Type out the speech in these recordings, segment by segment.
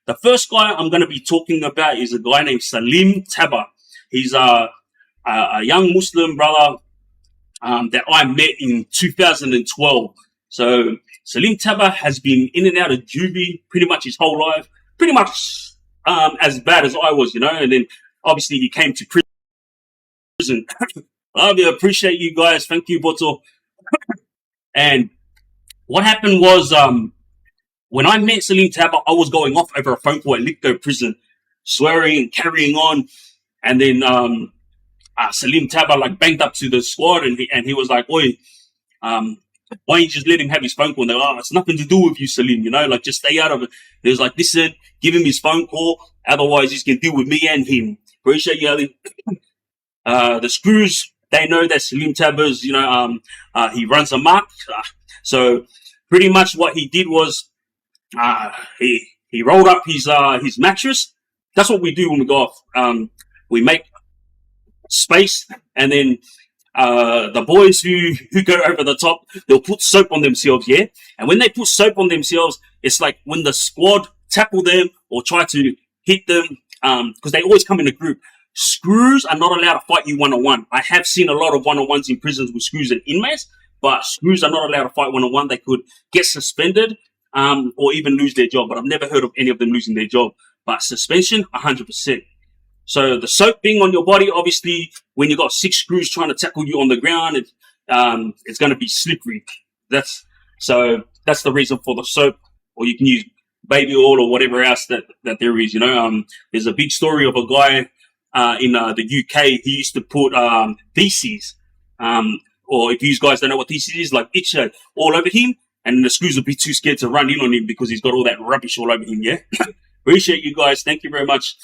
The first guy I'm going to be talking about is a guy named Salim Tabbah. He's a young Muslim brother that I met in 2012. So Salim Tabbah has been in and out of juvie pretty much his whole life, pretty much as bad as I was, and then obviously he came to prison. I appreciate you guys. Thank you, Boto. And what happened was, when I met Salim Tabbah, I was going off over a phone call at Lithgow Prison, swearing and carrying on. And then Salim Tabbah banged up to the squad, and he was like, "Oi, why don't you just let him have his phone call?" And they're like, "Oh, it's nothing to do with you, Salim, just stay out of it." He was like, "Listen, give him his phone call, otherwise he's gonna deal with me and him." Appreciate you, Ali. The screws, they know that Salim Tabbah's, he runs amok. So pretty much what he did was, he rolled up his mattress. That's what we do when we go off. We make space, and then the boys who go over the top, they'll put soap on themselves, yeah? And when they put soap on themselves, it's like when the squad tackle them or try to hit them, because they always come in a group. Screws are not allowed to fight you one-on-one. I have seen a lot of one-on-ones in prisons with screws and inmates, but screws are not allowed to fight one-on-one. They could get suspended or even lose their job, but I've never heard of any of them losing their job. But suspension, 100%. So the soap being on your body, obviously, when you got 6 screws trying to tackle you on the ground, it's going to be slippery. That's the reason for the soap, or you can use baby oil or whatever else that there is. There's a big story of a guy in the UK. He used to put feces, or if you guys don't know what feces is, like itch all over him, and the screws would be too scared to run in on him because he's got all that rubbish all over him. Yeah, appreciate you guys. Thank you very much.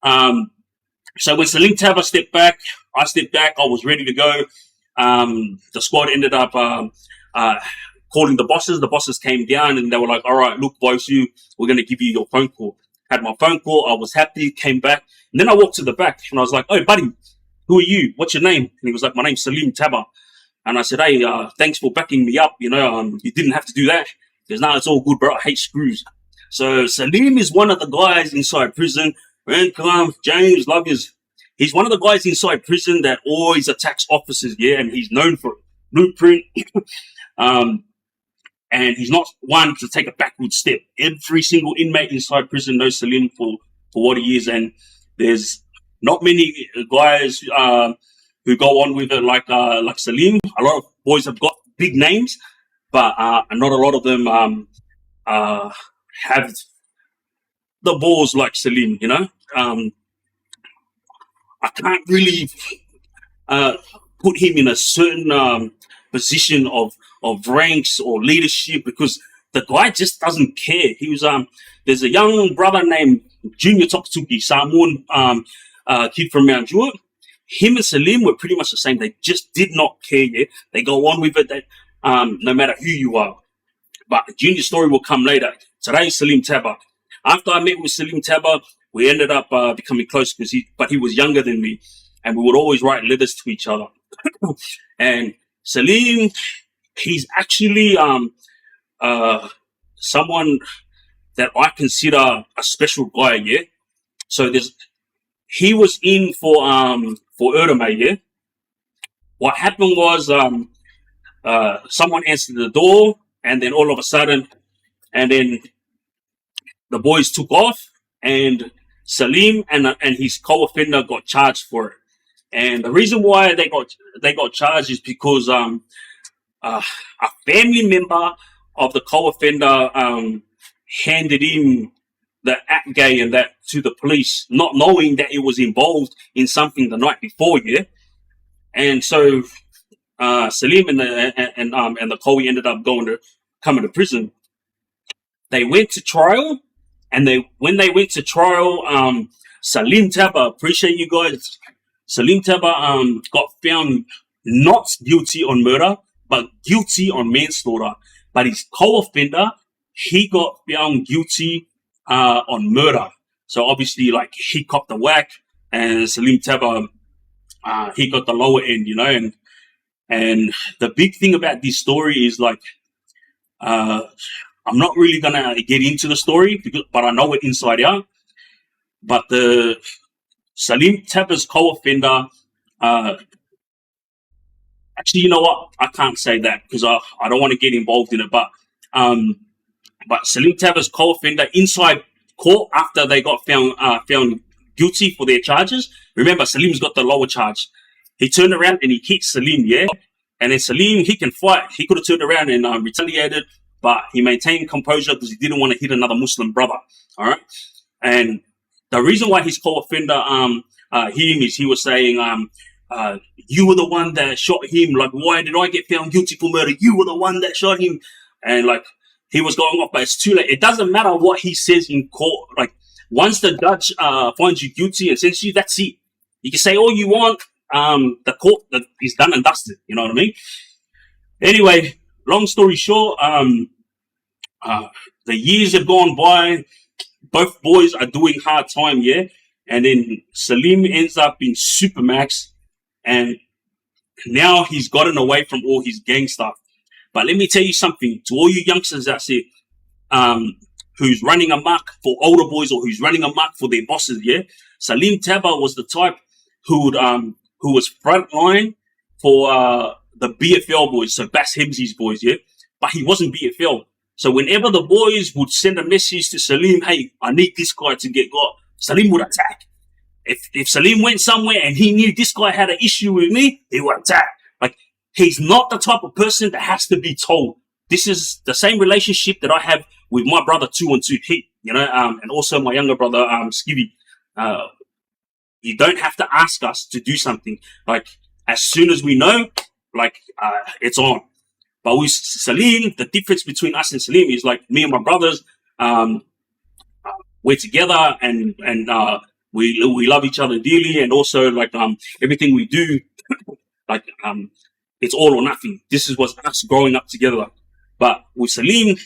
So when Salim Tabbah stepped back, I stepped back. I was ready to go. The squad ended up calling the bosses. The bosses came down and they were like, "All right, look, Vaiusu, we're going to give you your phone call." Had my phone call. I was happy. Came back. And then I walked to the back and I was like, "Oh, buddy, who are you? What's your name?" And he was like, "My name's Salim Tabbah." And I said, "Hey, thanks for backing me up. You didn't have to do that." He goes, "No, it's all good, bro. I hate screws." So Salim is one of the guys inside prison. James, love yous. He's one of the guys inside prison that always attacks officers, yeah, and he's known for blueprint. And he's not one to take a backward step. Every single inmate inside prison knows Salim for what he is, and there's not many guys who go on with it like Salim. A lot of boys have got big names, but not a lot of them have the balls like Salim, I can't really put him in a certain position of ranks or leadership because the guy just doesn't care. He was there's a young brother named Junior Tokatuki, Samoan kid from Mount Druitt. Him and Salim were pretty much the same. They just did not care. Yeah, they go on with it. No matter who you are. But Junior's story will come later. Today, Salim Tabbah. After I met with Salim Tabbah, we ended up becoming close but he was younger than me, and we would always write letters to each other. And Salim, he's actually someone that I consider a special guy. Yeah. So he was in for Erdeme, yeah. What happened was someone answered the door, and then all of a sudden, and then the boys took off, and Salim and his co-offender got charged for it. And the reason why they got charged is because a family member of the co-offender handed in the act gay and that to the police, not knowing that it was involved in something the night before, yeah. And so Salim and the co ended up coming to prison. They went to trial, and when they went to trial, Salim Tabbah, appreciate you guys. Salim Tabbah got found not guilty on murder, but guilty on manslaughter. But his co-offender, he got found guilty on murder. So obviously, he copped the whack, and Salim Tabbah, he got the lower end, And the big thing about this story is I I'm not really gonna get into the story, but I know it inside out. But the Salim Tabbah's co-offender, actually, you know what? I can't say that because I don't want to get involved in it. But Salim Tabbah's co-offender inside court after they got found guilty for their charges. Remember, Salim's got the lower charge. He turned around and he hit Salim, yeah? And then Salim, he can fight. He could have turned around and retaliated, but he maintained composure because he didn't want to hit another Muslim brother, all right? And the reason why his co-offender hit him is he was saying, you were the one that shot him. Like, why did I get found guilty for murder? You were the one that shot him. And, like, he was going off, but it's too late. It doesn't matter what he says in court. Like, once the judge finds you guilty and sentences you, that's it. You can say all you want. The court is done and dusted. You know what I mean? Anyway, long story short, the years have gone by. Both boys are doing hard time, yeah? And then Salim ends up in Supermax, and now he's gotten away from all his gang stuff. But let me tell you something, to all you youngsters out there, who's running amok for older boys or who's running amok for their bosses, yeah? Salim Tabbah was the type who was front line for the BFL boys, so Bass Hemsey's boys, yeah? But he wasn't BFL. So whenever the boys would send a message to Salim, hey, I need this guy to get got, Salim would attack. If Salim went somewhere and he knew this guy had an issue with me, he would attack. Like, he's not the type of person that has to be told. This is the same relationship that I have with my brother 212 Heat, you know, and also my younger brother, Skivvy. You don't have to ask us to do something. Like, as soon as we know, like, it's on. But with Salim, the difference between us and Salim is like me and my brothers, we're together and we love each other dearly, and also like everything we do, like it's all or nothing. This is what's us growing up together. But with Salim,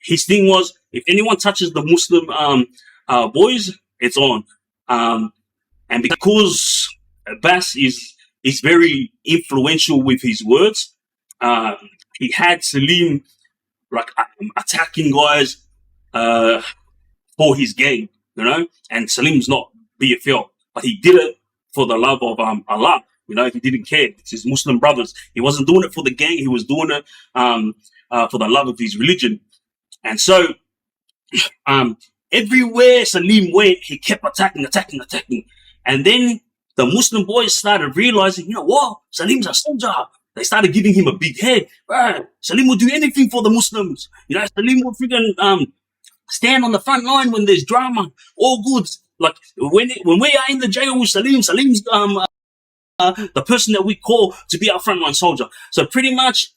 his thing was if anyone touches the Muslim boys, it's on. And because Bass is very influential with his words, he had Salim like attacking guys for his gang, you know. And Salim's not BFL, but he did it for the love of Allah. You know, he didn't care. It's his Muslim brothers. He wasn't doing it for the gang. He was doing it for the love of his religion. And so everywhere Salim went, he kept attacking. And then the Muslim boys started realizing, you know what? Salim's a soldier. They started giving him a big head. Right? Salim would do anything for the Muslims. You know, Salim would freaking stand on the front line when there's drama. All good. Like when we are in the jail with Salim's the person that we call to be our frontline soldier. So pretty much,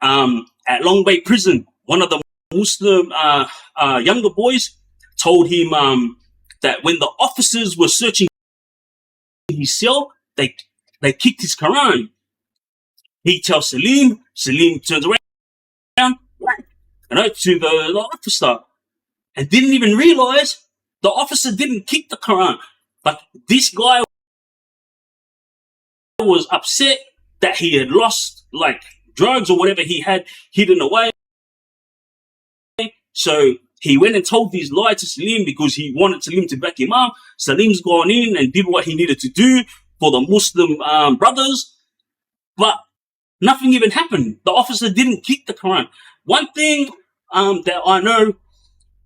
at Long Bay Prison, one of the Muslim younger boys told him that when the officers were searching his cell, they kicked his Quran. He tells Salim turns around, you know, to the officer, and didn't even realize the officer didn't kick the Quran. But this guy was upset that he had lost like drugs or whatever he had hidden away. So he went and told this lie to Salim because he wanted Salim to back him up. Salim's gone in and did what he needed to do for the Muslim brothers, but nothing even happened. The officer didn't kick the Quran. One thing that I know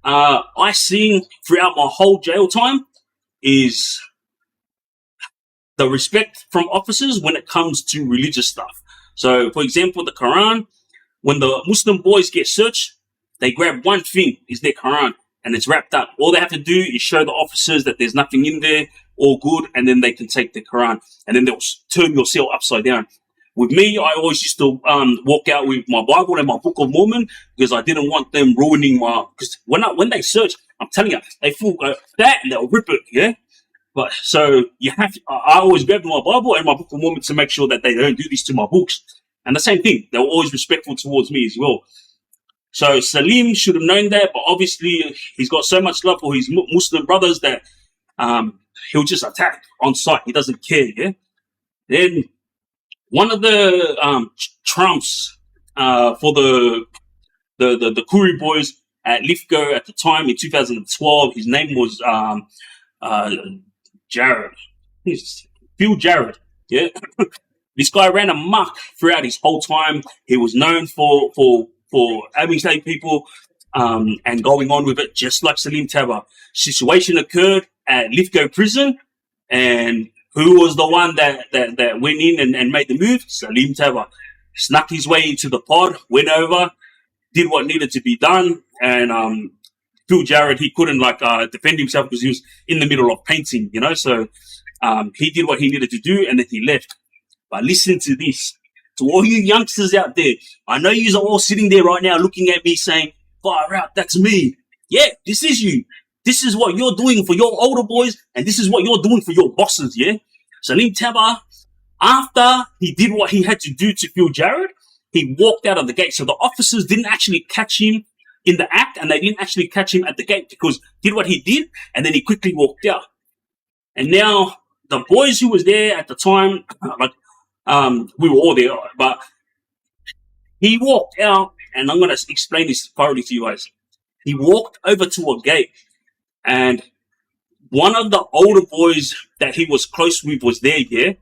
I seen throughout my whole jail time is the respect from officers when it comes to religious stuff. So, for example, the Quran, when the Muslim boys get searched, they grab one thing, is their Quran, and it's wrapped up. All they have to do is show the officers that there's nothing in there, all good, and then they can take the Quran, and then they'll turn your cell upside down. With me, I always used to walk out with my Bible and my Book of Mormon because I didn't want them ruining my... Because when they search, I'm telling you, they full that and they'll rip it, yeah? But so you have to, I always grab my Bible and my Book of Mormon to make sure that they don't do this to my books. And the same thing, they were always respectful towards me as well. So Salim should have known that, but obviously he's got so much love for his Muslim brothers that he'll just attack on sight. He doesn't care, yeah? Then one of the trumps for the the Kuru boys at Lithgow at the time in 2012. His name was Jared. Phil Jared. Yeah. This guy ran amok throughout his whole time. He was known for having slave people and going on with it, just like Salim Tabbah. Situation occurred at Lithgow Prison, and who was the one that went in and made the move? Salim Tabbah. Snuck his way into the pod, went over, did what needed to be done, and Phil Jared, he couldn't defend himself because he was in the middle of painting, you know. So he did what he needed to do, and then he left. But listen to this. To all you youngsters out there, I know you are all sitting there right now looking at me saying, far out, that's me. Yeah, this is you. This is what you're doing for your older boys, and this is what you're doing for your bosses, yeah? Salim Tabbah, after he did what he had to do to Phil Jared, he walked out of the gate. So the officers didn't actually catch him in the act, and they didn't actually catch him at the gate because he did what he did, and then he quickly walked out. And now the boys who was there at the time, we were all there, but he walked out, and I'm going to explain this thoroughly to you guys. He walked over to a gate, and one of the older boys that he was close with was there, yeah?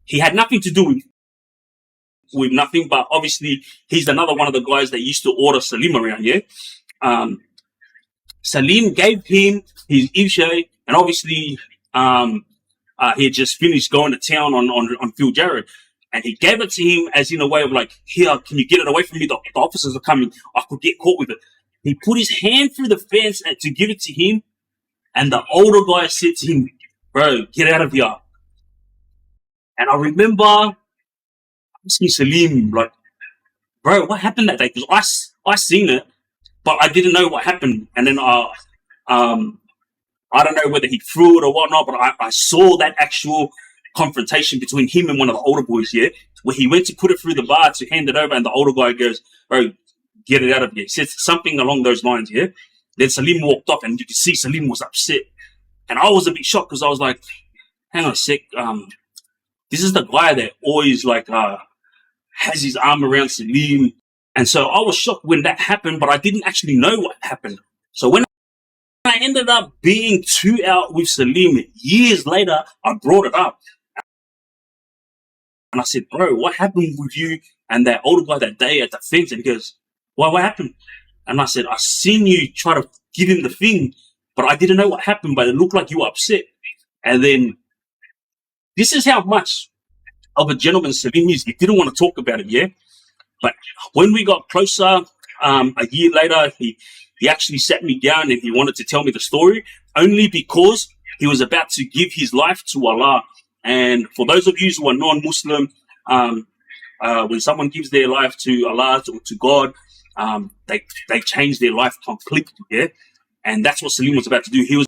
He had nothing to do with nothing, but obviously he's another one of the guys that used to order Salim around, yeah? Salim gave him his Ishay, and obviously he had just finished going to town on Phil Jared. And he gave it to him as in a way of like, here, can you get it away from me? The officers are coming. I could get caught with it. He put his hand through the fence to give it to him. And the older guy said to him, bro, get out of here. And I remember asking Salim, like, bro, what happened that day? Because I seen it, but I didn't know what happened. And then I don't know whether he threw it or whatnot, but I saw that actual confrontation between him and one of the older boys, yeah, where he went to put it through the bar to hand it over, and the older guy goes, bro, get it out of here. He said something along those lines, yeah. Then Salim walked off, and you could see Salim was upset. And I was a bit shocked because I was like, hang on a sec, this is the guy that always has his arm around Salim. And so I was shocked when that happened, but I didn't actually know what happened. So when I ended up being 2 out with Salim years later, I brought it up. And I said, bro, what happened with you and that older guy that day at the fence? And he goes, well, what happened? And I said, I seen you try to give him the thing, but I didn't know what happened, but it looked like you were upset. And then this is how much of a gentleman Salim is. He didn't want to talk about it, yeah? But when we got closer, a year later, he actually sat me down and he wanted to tell me the story, only because he was about to give his life to Allah. And for those of you who are non-Muslim, when someone gives their life to Allah or to God, they change their life completely, yeah? And that's what Salim was about to do.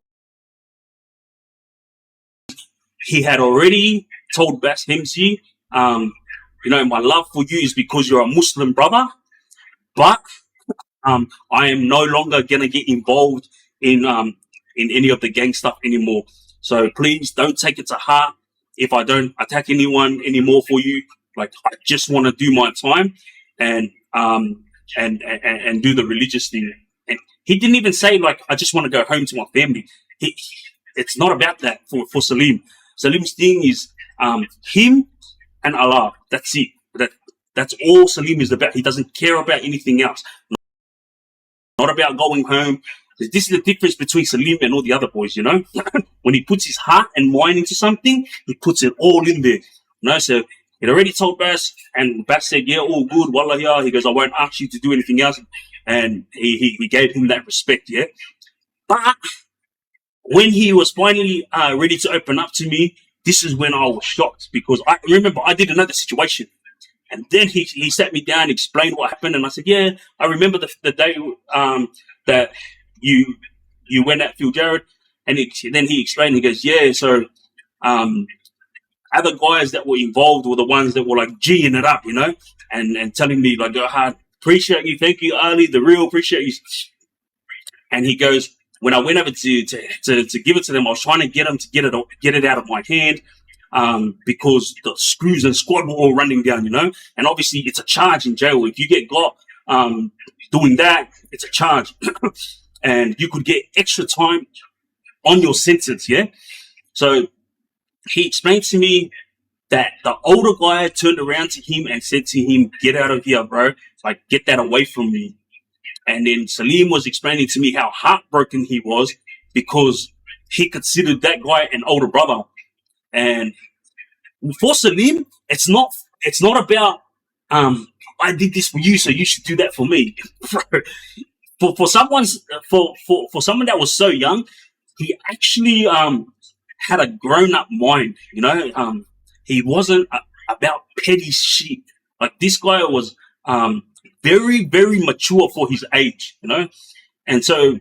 He had already told Bas Hemsi, my love for you is because you're a Muslim brother, but I am no longer gonna get involved in any of the gang stuff anymore. So please don't take it to heart if I don't attack anyone anymore for you. Like, I just want to do my time and do the religious thing. And he didn't even say like, I just want to go home to my family. It's not about that for Salim. Salim's thing is him and Allah. That's it. That's all Salim is about. He doesn't care about anything else. Not about going home. This is the difference between Salim and all the other boys, you know? When he puts his heart and mind into something, he puts it all in there. You know, so he'd already told Bas, and Bas said, yeah, all good, wallah, yeah. He goes, I won't ask you to do anything else. And he gave him that respect, yeah? But when he was finally ready to open up to me, this is when I was shocked, because I remember I didn't know the situation. And then he sat me down, explained what happened, and I said, yeah, I remember the day that you went at Phil Jared. And then he explained, he goes, yeah, so other guys that were involved were the ones that were like G'ing it up, you know, and telling me like, I appreciate you, thank you, Ali, the real appreciate you. And he goes, when I went over to give it to them, I was trying to get them to get it out of my hand. Because the screws and squad were all running down, you know, and obviously it's a charge in jail. If you get got doing that, it's a charge. And you could get extra time on your sentence, yeah? So he explained to me that the older guy turned around to him and said to him, "Get out of here, bro. Like, get that away from me." And then Salim was explaining to me how heartbroken he was because he considered that guy an older brother. And for Salim, it's not about I did this for you, so you should do that for me. for someone that was so young, he actually had a grown-up mind, you know. He wasn't about petty shit. Like, this guy was very, very mature for his age, you know. And so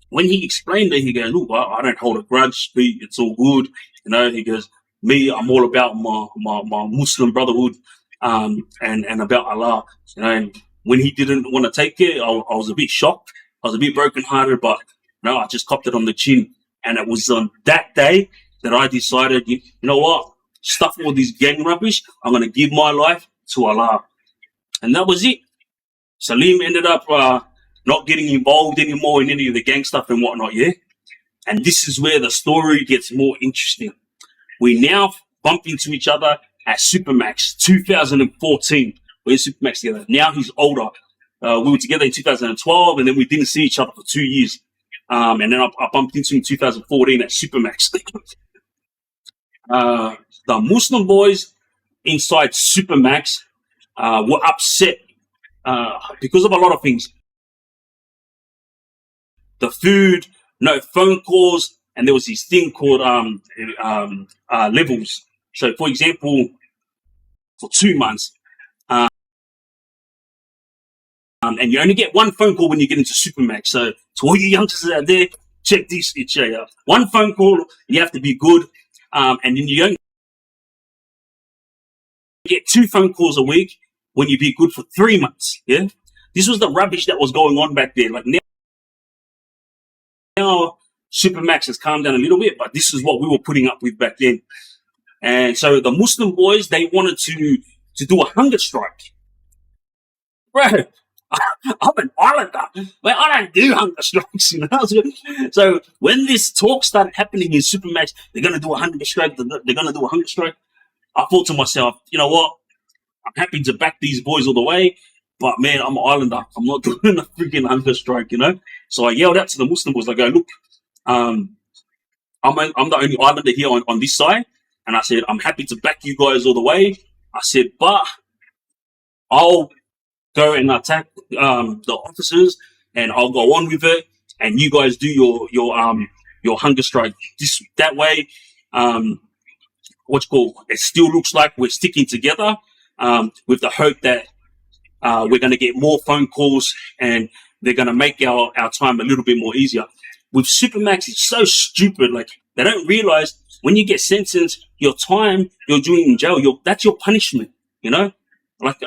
when he explained it, he goes, "Look, I don't hold a grudge, Pete. It's all good." You know, he goes, "Me, I'm all about my Muslim brotherhood and about Allah." You know, and when he didn't want to take it, I was a bit shocked. I was a bit brokenhearted, but no, I just copped it on the chin. And it was on that day that I decided, you know what? Stuff all this gang rubbish. I'm going to give my life to Allah. And that was it. Salim ended up not getting involved anymore in any of the gang stuff and whatnot, yeah? And this is where the story gets more interesting. We now bump into each other at Supermax 2014. We're in Supermax together. Now he's older. We were together in 2012, and then we didn't see each other for 2 years. And then I bumped into him in 2014 at Supermax. The Muslim boys inside Supermax were upset because of a lot of things. The food, no phone calls, and there was this thing called levels. So, for example, for 2 months, and you only get one phone call when you get into Supermax. So, to all you youngsters out there, check this. It's one phone call, you have to be good, and then you don't get 2 phone calls a week when you be good for 3 months. Yeah, this was the rubbish that was going on back there. Like now Supermax has calmed down a little bit, but this is what we were putting up with back then. And so the Muslim boys, they wanted to do a hunger strike. Bro, I'm an islander. Well, I don't do hunger strikes, you know. So when this talk started happening in Supermax, they're going to do a hunger strike. They're going to do a hunger strike. I thought to myself, you know what? I'm happy to back these boys all the way, but man, I'm an islander. I'm not doing a freaking hunger strike, you know. So I yelled out to the Muslim boys. I go, "Look, I'm the only islander here on this side," and I said, "I'm happy to back you guys all the way." I said, "But I'll go and attack the officers, and I'll go on with it, and you guys do your hunger strike. That way, it still looks like we're sticking together, with the hope that we're going to get more phone calls and they're going to make our time a little bit more easier." With Supermax, it's so stupid. Like, they don't realize when you get sentenced, your time you're doing in jail, that's your punishment, you know? Like,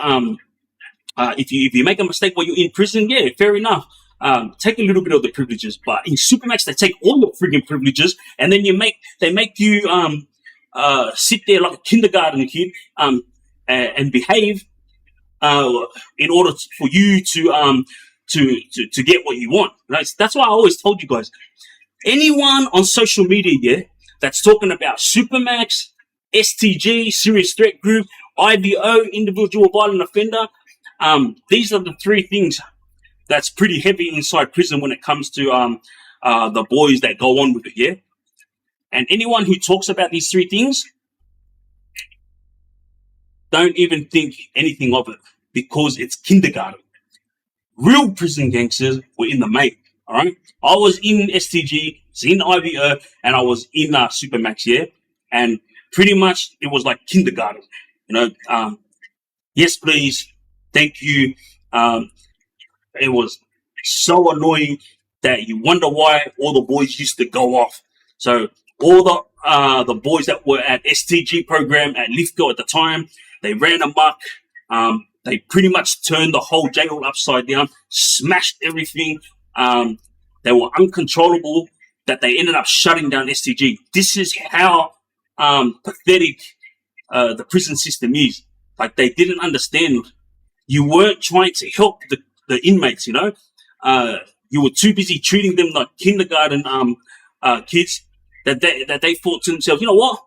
if you make a mistake while you're in prison, yeah, fair enough. Take a little bit of the privileges, but in Supermax, they take all your friggin' privileges, and then they make you sit there like a kindergarten kid and behave in order for you to get what you want. Right? That's why I always told you guys, anyone on social media, yeah, that's talking about Supermax, STG, Serious Threat Group, IVO, Individual Violent Offender, these are the 3 things that's pretty heavy inside prison when it comes to the boys that go on with it, yeah? And anyone who talks about these 3 things, don't even think anything of it, because it's kindergarten. Real prison gangsters were in the main, all right? I was in STG, was in IVO, and I was in Supermax, yeah? And pretty much it was like kindergarten, you know? Yes, please. Thank you. It was so annoying that you wonder why all the boys used to go off. So all the boys that were at STG program at Lithgow at the time, they ran amok. They pretty much turned the whole jail upside down, smashed everything. They were uncontrollable that they ended up shutting down STG. This is how pathetic the prison system is. Like, they didn't understand. You weren't trying to help the inmates, you were too busy treating them like kindergarten kids that they thought to themselves, you know what?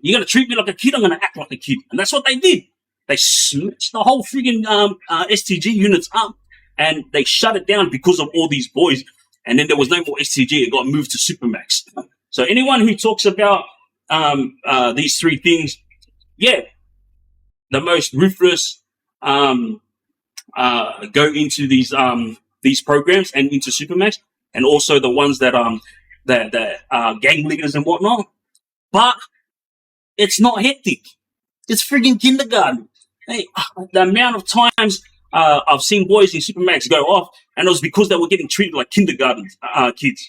You're gonna treat me like a kid, I'm gonna act like a kid. And that's what they did. They smashed the whole friggin' STG units up and they shut it down because of all these boys. And then there was no more STG, it got moved to Supermax. So anyone who talks about these three things, yeah, the most ruthless go into these programs and into Supermax, and also the ones that gang leaders and whatnot. But it's not hectic. It's friggin' kindergarten. Hey, the amount of times I've seen boys in Supermax go off, and it was because they were getting treated like kindergarten kids,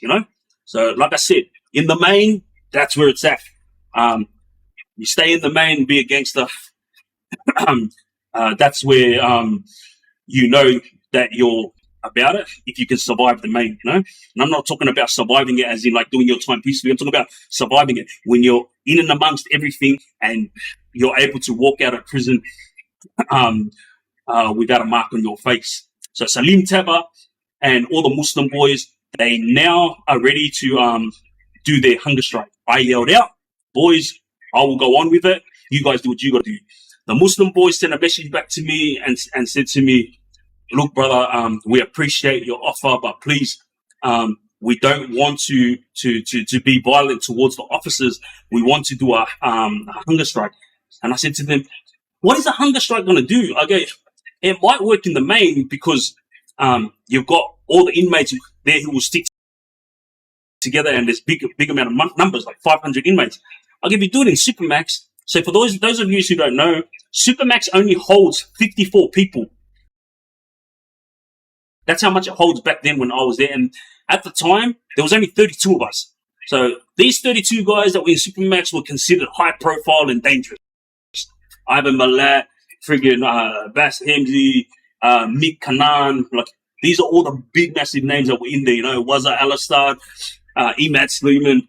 So, like I said, in the main, that's where it's at. You stay in the main, be a gangster. That's where that you're about it if you can survive the main, And I'm not talking about surviving it as in like doing your time peacefully. I'm talking about surviving it when you're in and amongst everything and you're able to walk out of prison without a mark on your face. So Salim Tabbah and all the Muslim boys, they now are ready to do their hunger strike. I yelled out, boys, I will go on with it. You guys do what you got to do. The Muslim boys sent a message back to me and said to me, look, brother, we appreciate your offer, but please, we don't want to be violent towards the officers. We want to do a hunger strike. And I said to them, what is a hunger strike going to do? Okay, it might work in the main because you've got all the inmates there who will stick together, and there's big amount of numbers, like 500 inmates. Okay, if you do it in Supermax, so for those of you who don't know, Supermax only holds 54 people. That's how much it holds back then when I was there. And at the time, there was only 32 of us. So these 32 guys that were in Supermax were considered high profile and dangerous. Ivan Malat, friggin' Bas Hemsey, Mick Kanan, like these are all the big massive names that were in there, Waza Alistad, Emad Sleeman.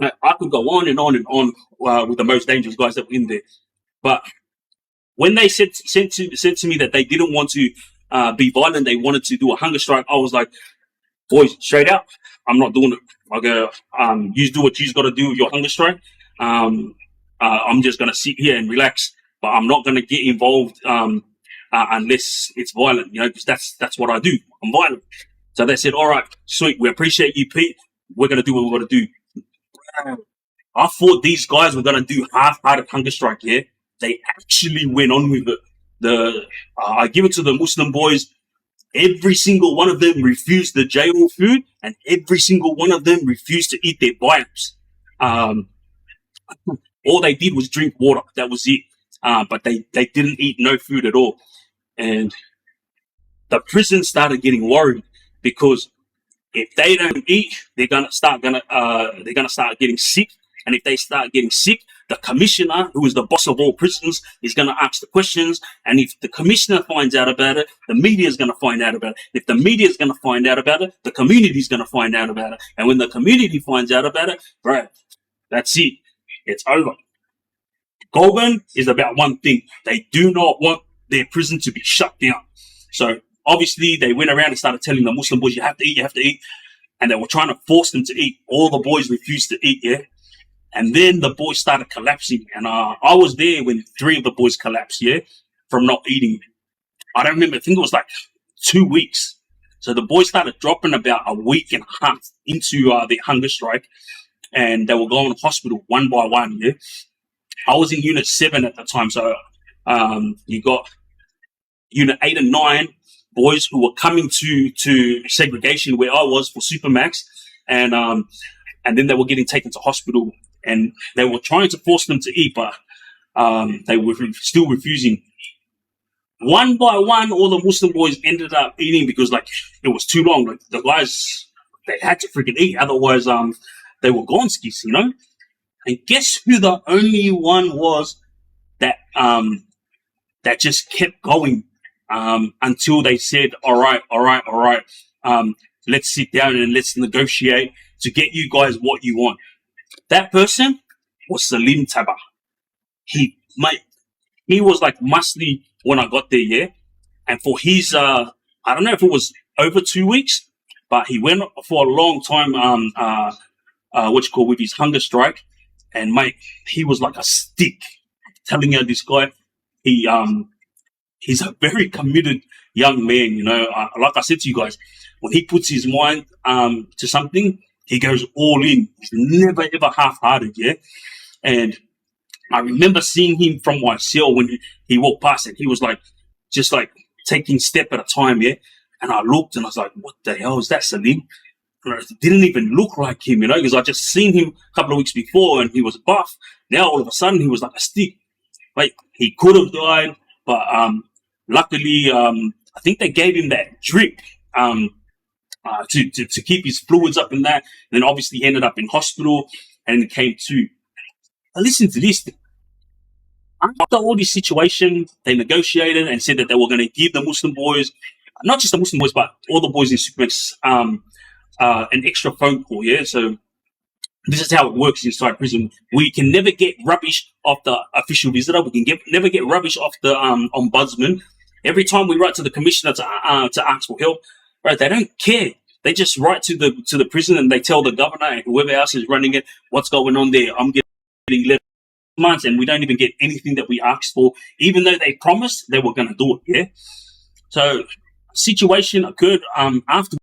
I could go on and on and on with the most dangerous guys that were in there. But when they said to me that they didn't want to be violent, they wanted to do a hunger strike, I was like, boys, straight out, I'm not doing it. Okay, you do what you've got to do with your hunger strike. I'm just going to sit here and relax, but I'm not going to get involved unless it's violent, because that's what I do. I'm violent. So they said, all right, sweet, we appreciate you, Pete. We're going to do what we're going to do. I thought these guys were going to do half-hearted hunger strike, yeah? They actually went on with it. I give it to the Muslim boys. Every single one of them refused the jail food, and every single one of them refused to eat their bites. All they did was drink water. That was it. But they didn't eat no food at all. And the prison started getting worried because if they don't eat, they're gonna start getting sick. And if they start getting sick, the commissioner, who is the boss of all prisons, is going to ask the questions. And if the commissioner finds out about it, the media is going to find out about it. If the media is going to find out about it, the community is going to find out about it. And when the community finds out about it, right, that's it. It's over. Goulburn is about one thing. They do not want their prison to be shut down. So obviously they went around and started telling the Muslim boys, you have to eat, you have to eat. And they were trying to force them to eat. All the boys refused to eat, yeah? And then the boys started collapsing. And I was there when 3 of the boys collapsed, yeah, from not eating. I don't remember. I think it was like 2 weeks. So the boys started dropping about a week and a half into the hunger strike. And they were going to hospital one by one, yeah. I was in Unit 7 at the time. So you got Unit 8 and 9 boys who were coming to segregation where I was for Supermax. And then they were getting taken to hospital. And they were trying to force them to eat, but they were still refusing. One by one, all the Muslim boys ended up eating because, like, it was too long. Like, the guys, they had to freaking eat. Otherwise, they were gonskis, And guess who the only one was that just kept going until they said, all right, let's sit down and let's negotiate to get you guys what you want. That person was Salim Tabbah. He was like muscly when I got there, yeah. And for his I don't know if it was over 2 weeks, but he went for a long time, with his hunger strike. And mate, he was like a stick. Telling you, this guy, he he's a very committed young man. Like I said to you guys, when he puts his mind to something, he goes all in. He's never ever half-hearted, yeah. And I remember seeing him from my cell when he walked past, and he was like, just like taking step at a time, yeah. And I looked, and I was like, "What the hell is that, Salim?" And it didn't even look like him, because I just seen him a couple of weeks before, and he was buff. Now all of a sudden, he was like a stick. Like, he could have died, but luckily, I think they gave him that drip to keep his fluids up in that. And then obviously he ended up in hospital, and it came to. But listen to this. After all this situation, they negotiated and said that they were going to give the Muslim boys, not just the Muslim boys, but all the boys in Supermax, an extra phone call, yeah? So this is how it works inside prison. We can never get rubbish off the official visitor. We can never get rubbish off the ombudsman. Every time we write to the commissioner to ask for help, right? They don't care. They just write to the prison, and they tell the governor and whoever else is running it what's going on there. I'm getting 11 months, and we don't even get anything that we asked for, even though they promised they were going to do it. Yeah. So a situation occurred after.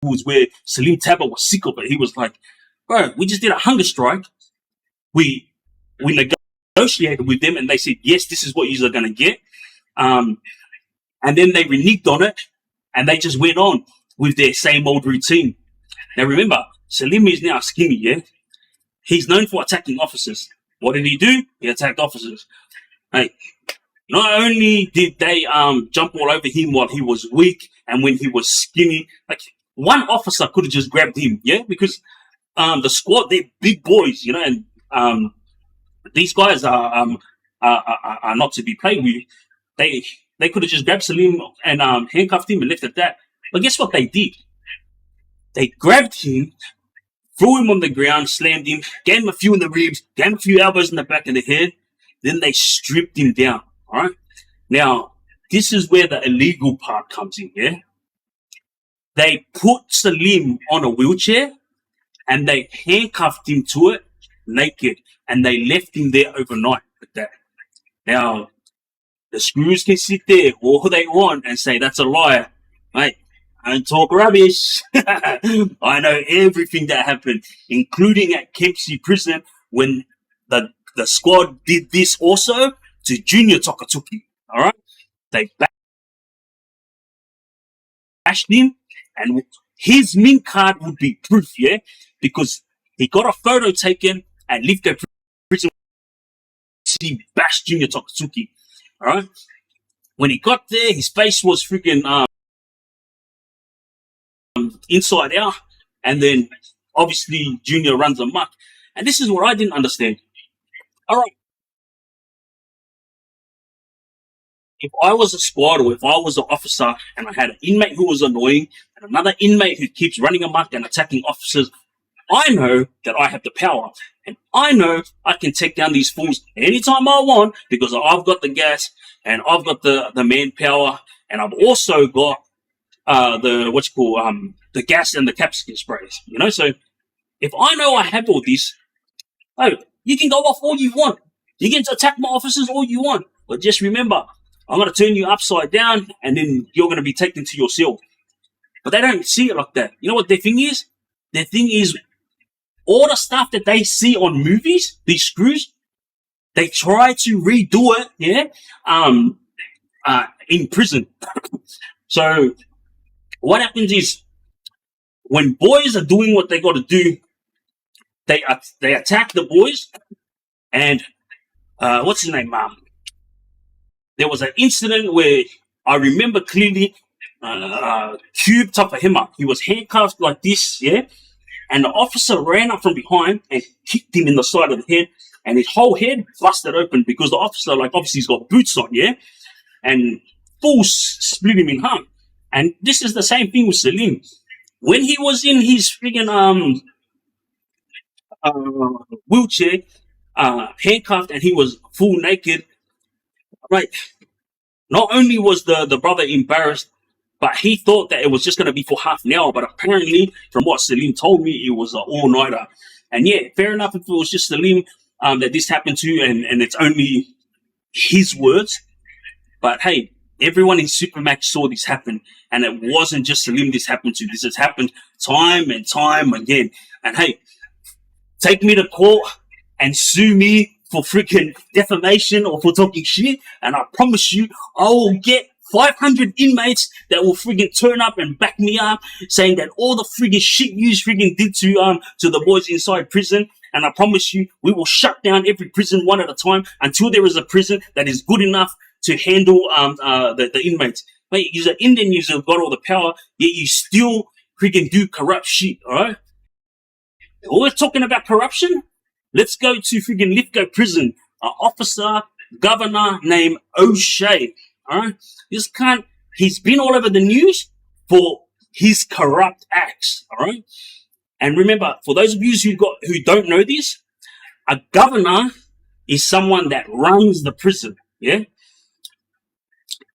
Was where Salim Tabbah was sick of it. He was like, "Bro, we just did a hunger strike. We negotiated with them, and they said, yes, this is what you are going to get." And then they reneged on it, and they just went on with their same old routine. Now remember, Salim is now skinny, yeah? He's known for attacking officers. What did he do? He attacked officers. Hey, not only did they jump all over him while he was weak and when he was skinny, like, one officer could have just grabbed him, yeah? Because the squad, they're big boys, and these guys are not to be played with. They could have just grabbed Salim and handcuffed him and left it at that. But guess what they did? They grabbed him, threw him on the ground, slammed him, gave him a few in the ribs, gave him a few elbows in the back of the head. Then they stripped him down, all right? Now, this is where the illegal part comes in, yeah? They put Salim on a wheelchair, and they handcuffed him to it naked, and they left him there overnight with that. Now, the screws can sit there all they want and say that's a lie. Mate, I don't talk rubbish. I know everything that happened, including at Kempsey Prison when the squad did this also to Junior Takatuki. All right? They bashed him, and his min card would be proof, yeah? Because he got a photo taken at Lithgow Prison. He bashed Junior Takatuki. All right? When he got there, his face was freaking inside out, and then obviously Junior runs amok. And this is what I didn't understand. All right. If I was a squad, or if I was an officer and I had an inmate who was annoying and another inmate who keeps running amok and attacking officers, I know that I have the power, and I know I can take down these fools anytime I want because I've got the gas and I've got the manpower, and I've also got the gas and the capsicum sprays. So if I know I have all this, oh, you can go off all you want. You can attack my officers all you want, but just remember, I'm going to turn you upside down, and then you're going to be taken to your cell. But they don't see it like that. You know what their thing is? Their thing is all the stuff that they see on movies, these screws, they try to redo it, yeah, in prison. So what happens is when boys are doing what they got to do, they attack the boys, and what's his name? There was an incident where I remember clearly, Cube Taufahema, he was handcuffed like this, yeah? And the officer ran up from behind and kicked him in the side of the head, and his whole head busted open because the officer, like, obviously he's got boots on, yeah? And full split him in half. And this is the same thing with Salim. When he was in his friggin' wheelchair, handcuffed, and he was full naked, right? Not only was the brother embarrassed, but he thought that it was just going to be for half an hour. But apparently, from what Salim told me, it was an all-nighter. And yeah, fair enough if it was just Salim that this happened to, and it's only his words. But hey, everyone in Supermax saw this happen. And it wasn't just Salim this happened to. This has happened time and time again. And hey, take me to court and sue me for freaking defamation or for talking shit, and I promise you, I will get 500 inmates that will freaking turn up and back me up, saying that all the freaking shit you freaking did to the boys inside prison. And I promise you, we will shut down every prison one at a time until there is a prison that is good enough to handle the inmates. Mate, you're an Indian, you've got all the power, yet you still freaking do corrupt shit, alright? We're talking about corruption. Let's go to freaking Lithgow Prison. An officer, governor named O'Shea. Alright? This cunt, he's been all over the news for his corrupt acts. Alright? And remember, for those of you who don't know this, a governor is someone that runs the prison. Yeah?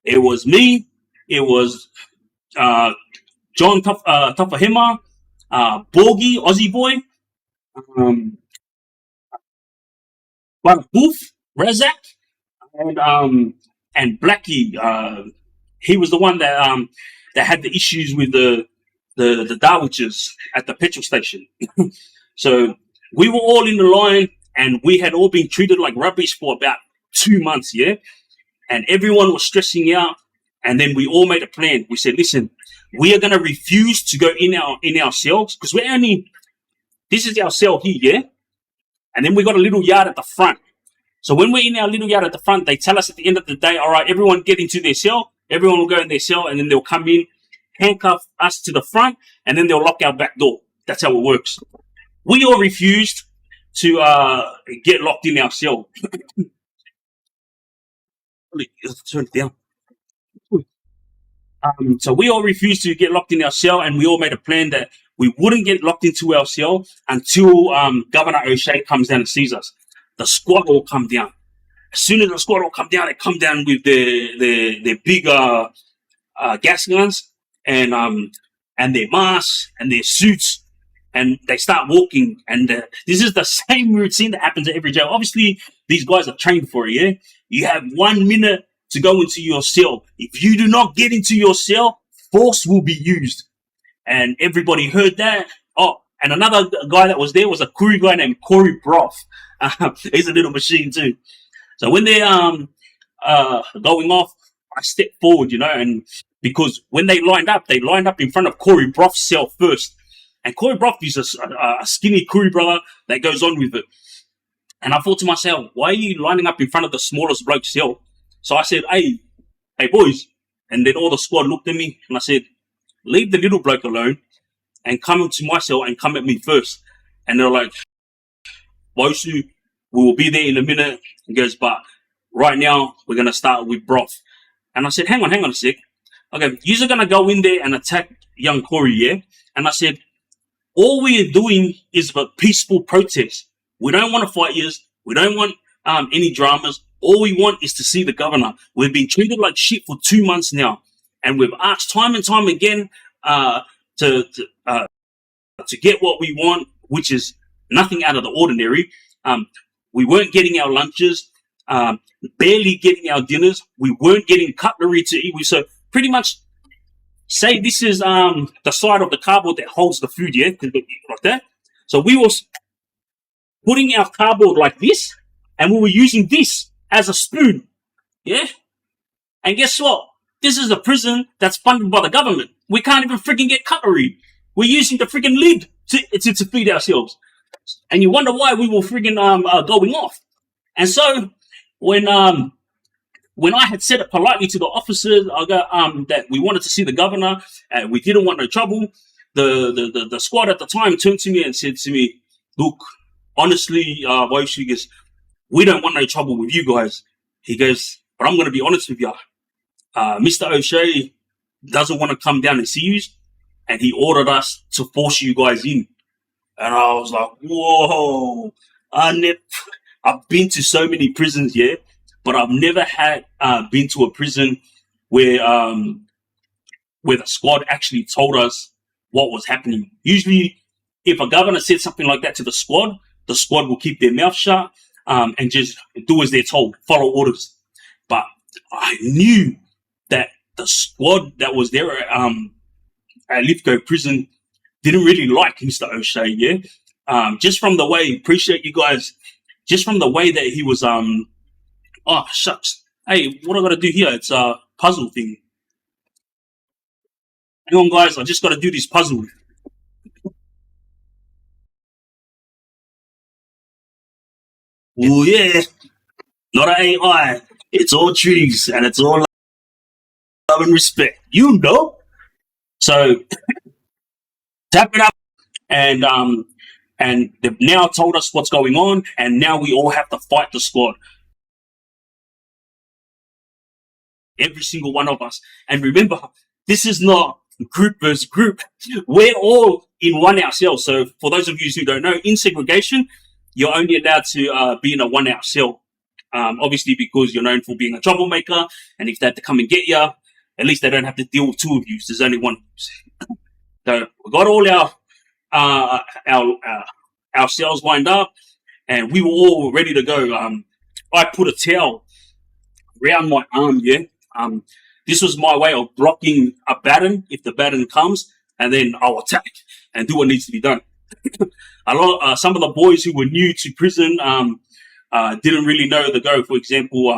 It was me, it was John Taufahema, Borgie, Aussie boy, Booth, Razak, and Blackie. He was the one that had the issues with the Darwiches at the petrol station. So we were all in the line, and we had all been treated like rubbish for about 2 months, yeah? And everyone was stressing out, and then we all made a plan. We said, listen, we are going to refuse to go in our cells, because this is our cell here, yeah? And then we got a little yard at the front. So when we're in our little yard at the front, they tell us at the end of the day, all right, everyone get into their cell. Everyone will go in their cell, and then they'll come in, handcuff us to the front, and then they'll lock our back door. That's how it works. We all refused to get locked in our cell. Turn it down. So we all refused to get locked in our cell, and we all made a plan that we wouldn't get locked into our cell until Governor O'Shea comes down and sees us. The squad all come down. As soon as the squad all come down, they come down with their big gas guns and their masks and their suits, and they start walking. And this is the same routine that happens at every jail. Obviously, these guys are trained for it, yeah? You have 1 minute to go into your cell. If you do not get into your cell, force will be used. And everybody heard that. Oh, and another guy that was there was a Koori guy named Corey Broth. He's a little machine too. So when they're going off, I stepped forward, and because when they lined up in front of Corey Broth's cell first. And Corey Broth is a skinny Koori brother that goes on with it. And I thought to myself, why are you lining up in front of the smallest bloke's cell? So I said, hey boys. And then all the squad looked at me, and I said, leave the little bloke alone and come to my cell and come at me first. And they're like, Vaiusu, we will be there in a minute. He goes, but right now we're going to start with Broth. And I said, hang on a sec. Okay, you're going to go in there and attack young Corey, yeah? And I said, all we are doing is a peaceful protest. We don't want to fight you. We don't want any dramas. All we want is to see the governor. We've been treated like shit for 2 months now. And we've asked time and time again to get what we want, which is nothing out of the ordinary. We weren't getting our lunches, barely getting our dinners. We weren't getting cutlery to eat. So pretty much say this is the side of the cardboard that holds the food, yeah? Like that. So we were putting our cardboard like this, and we were using this as a spoon, yeah? And guess what? This is a prison that's funded by the government. We can't even freaking get cutlery. We're using the freaking lid to feed ourselves. And you wonder why we were freaking going off. And so when I had said it politely to the officers that we wanted to see the governor, and we didn't want no trouble, the squad at the time turned to me and said to me, look, honestly, Vaiusu, goes, we don't want no trouble with you guys. He goes, but I'm going to be honest with you. Mr. O'Shea doesn't want to come down and see you, and he ordered us to force you guys in. And I was like, whoa, I've been to so many prisons, yeah, but I've never had been to a prison where the squad actually told us what was happening. Usually, if a governor said something like that to the squad will keep their mouth shut and just do as they're told, follow orders. But I knew that the squad that was there at Lithgow Prison didn't really like Mr. O'Shea, yeah? Just from the way, appreciate you guys, just from the way that he was, oh, shucks. Hey, what I got to do here? It's a puzzle thing. Hang on, guys, I just got to do this puzzle. Oh, yeah. Not an AI. It's all Triggz, and it's all love and respect. You know? So, tap it up, and they've now told us what's going on, and now we all have to fight the squad. Every single one of us. And remember, this is not group versus group. We're all in 1 hour cell. So for those of you who don't know, in segregation, you're only allowed to be in a 1 hour cell. Obviously because you're known for being a troublemaker, and if they have to come and get you, at least they don't have to deal with two of you. There's only one. So we got all our cells lined up, and we were all ready to go. I put a towel around my arm, yeah. This was my way of blocking a baton if the baton comes, and then I'll attack and do what needs to be done. Some of the boys who were new to prison didn't really know the go. For example,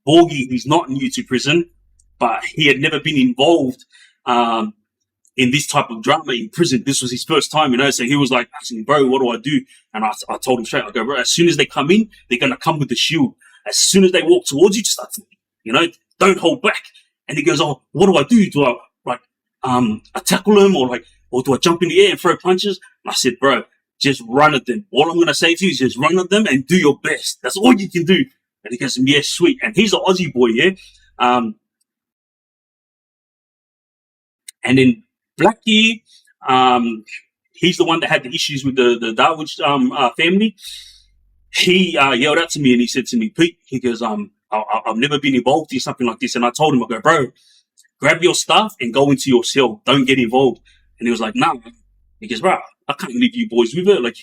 Borgie, who's not new to prison, but he had never been involved in this type of drama in prison. This was his first time, so he was like asking, bro, what do I do? And I told him straight, I go, bro, as soon as they come in, they're going to come with the shield. As soon as they walk towards you, just start, don't hold back. And he goes, oh, what do I do? Do I tackle them or do I jump in the air and throw punches? And I said, bro, just run at them. All I'm going to say to you is just run at them and do your best. That's all you can do. And he goes, yeah, sweet. And he's an Aussie boy, yeah? And then Blackie, he's the one that had the issues with the Darwich family. He yelled out to me and he said to me, Pete, he goes, I've never been involved in something like this. And I told him, I go, bro, grab your stuff and go into your cell. Don't get involved. And he was like, no. He goes, bro, I can't leave you boys with it. Like,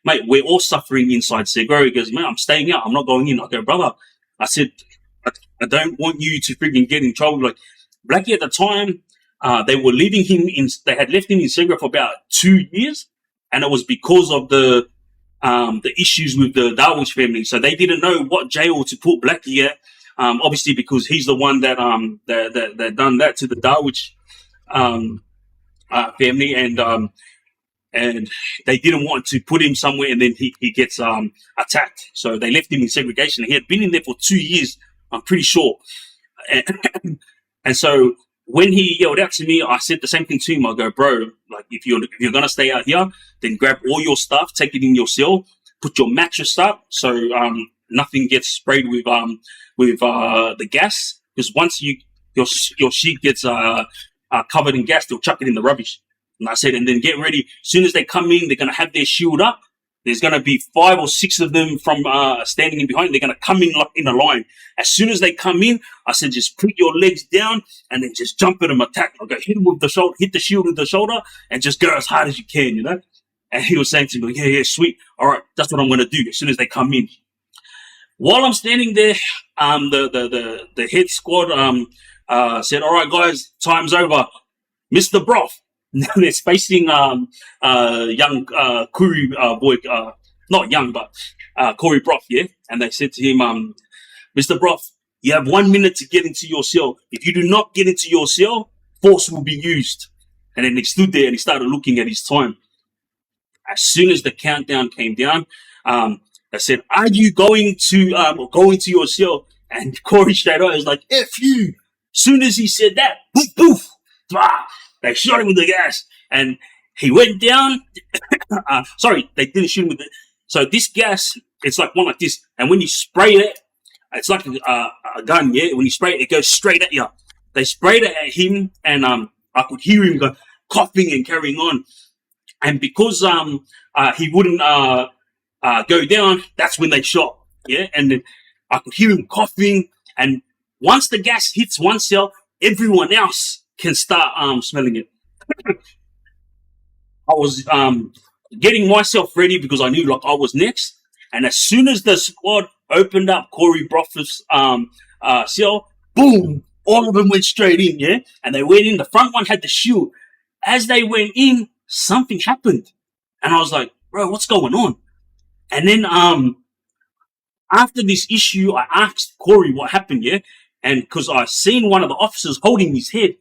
mate, we're all suffering inside Segro. He goes, man, I'm staying out. I'm not going in. I go, brother, I said, I don't want you to freaking get in trouble. Like, Blackie at the time, they were leaving him they had left him in Segro for about 2 years. And it was because of the issues with the Darwish family. So they didn't know what jail to put Blackie at. Obviously because he's the one that done that to the Darwish family, and they didn't want to put him somewhere and then he gets attacked. So they left him in segregation. He had been in there for 2 years, I'm pretty sure. And so when he yelled out to me, I said the same thing to him. I go, bro, like if you're gonna stay out here, then grab all your stuff, take it in your cell, put your mattress up so nothing gets sprayed with the gas. Because once your sheet gets covered in gas, they'll chuck it in the rubbish. And I said, and then get ready. As soon as they come in, they're gonna have their shield up. There's going to be 5 or 6 of them from standing in behind. They're going to come in like in a line. As soon as they come in, I said, just put your legs down and then just jump at them, attack. I'll go hit them with the shoulder, hit the shield with the shoulder, and just go as hard as you can, And he was saying to me, yeah, sweet. All right, that's what I'm going to do as soon as they come in. While I'm standing there, the head squad said, all right, guys, time's over. Mr. Broth. Now they're facing young Kuri boy, not young, but Corey Broth, yeah? And they said to him, Mr. Broth, you have 1 minute to get into your cell. If you do not get into your cell, force will be used. And then he stood there and he started looking at his time. As soon as the countdown came down, they said, are you going to go into your cell? And Corey straight away was like, F you. Soon as he said that, poof, poof, they shot him with the gas, and he went down. Sorry, they didn't shoot him with it. So this gas, it's like one like this, and when you spray it, it's like a gun, yeah? When you spray it, it goes straight at you. They sprayed it at him, and I could hear him go coughing and carrying on. And because he wouldn't go down, that's when they shot, yeah? And then I could hear him coughing. And once the gas hits one cell, everyone else can start smelling it. I was getting myself ready because I knew like I was next. And as soon as the squad opened up Corey Broff's cell, boom, all of them went straight in, yeah? And they went in. The front one had the shield. As they went in, something happened. And I was like, bro, what's going on? And then after this issue, I asked Corey what happened, yeah? And because I seen one of the officers holding his head,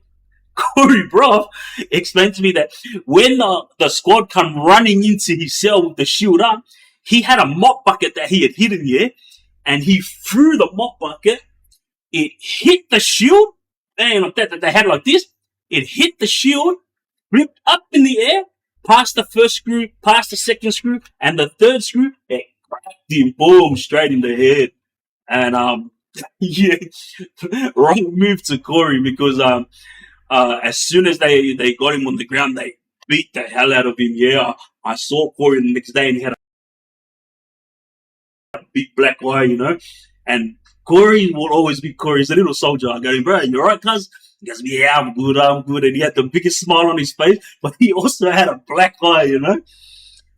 Corey Broff explained to me that when the squad come running into his cell with the shield up, he had a mop bucket that he had hidden, yeah? And he threw the mop bucket. It hit the shield, and like that they had like this. It hit the shield, flipped up in the air, past the first screw, past the second screw, and the third screw. It cracked him, boom, straight in the head. And yeah, wrong move to Corey because as soon as they got him on the ground, they beat the hell out of him. Yeah, I saw Corey the next day, and he had a big black eye, you know. And Corey will always be Corey. He's a little soldier. I go, bro, you alright, cuz? He goes, yeah, I'm good. And he had the biggest smile on his face, but he also had a black eye, you know.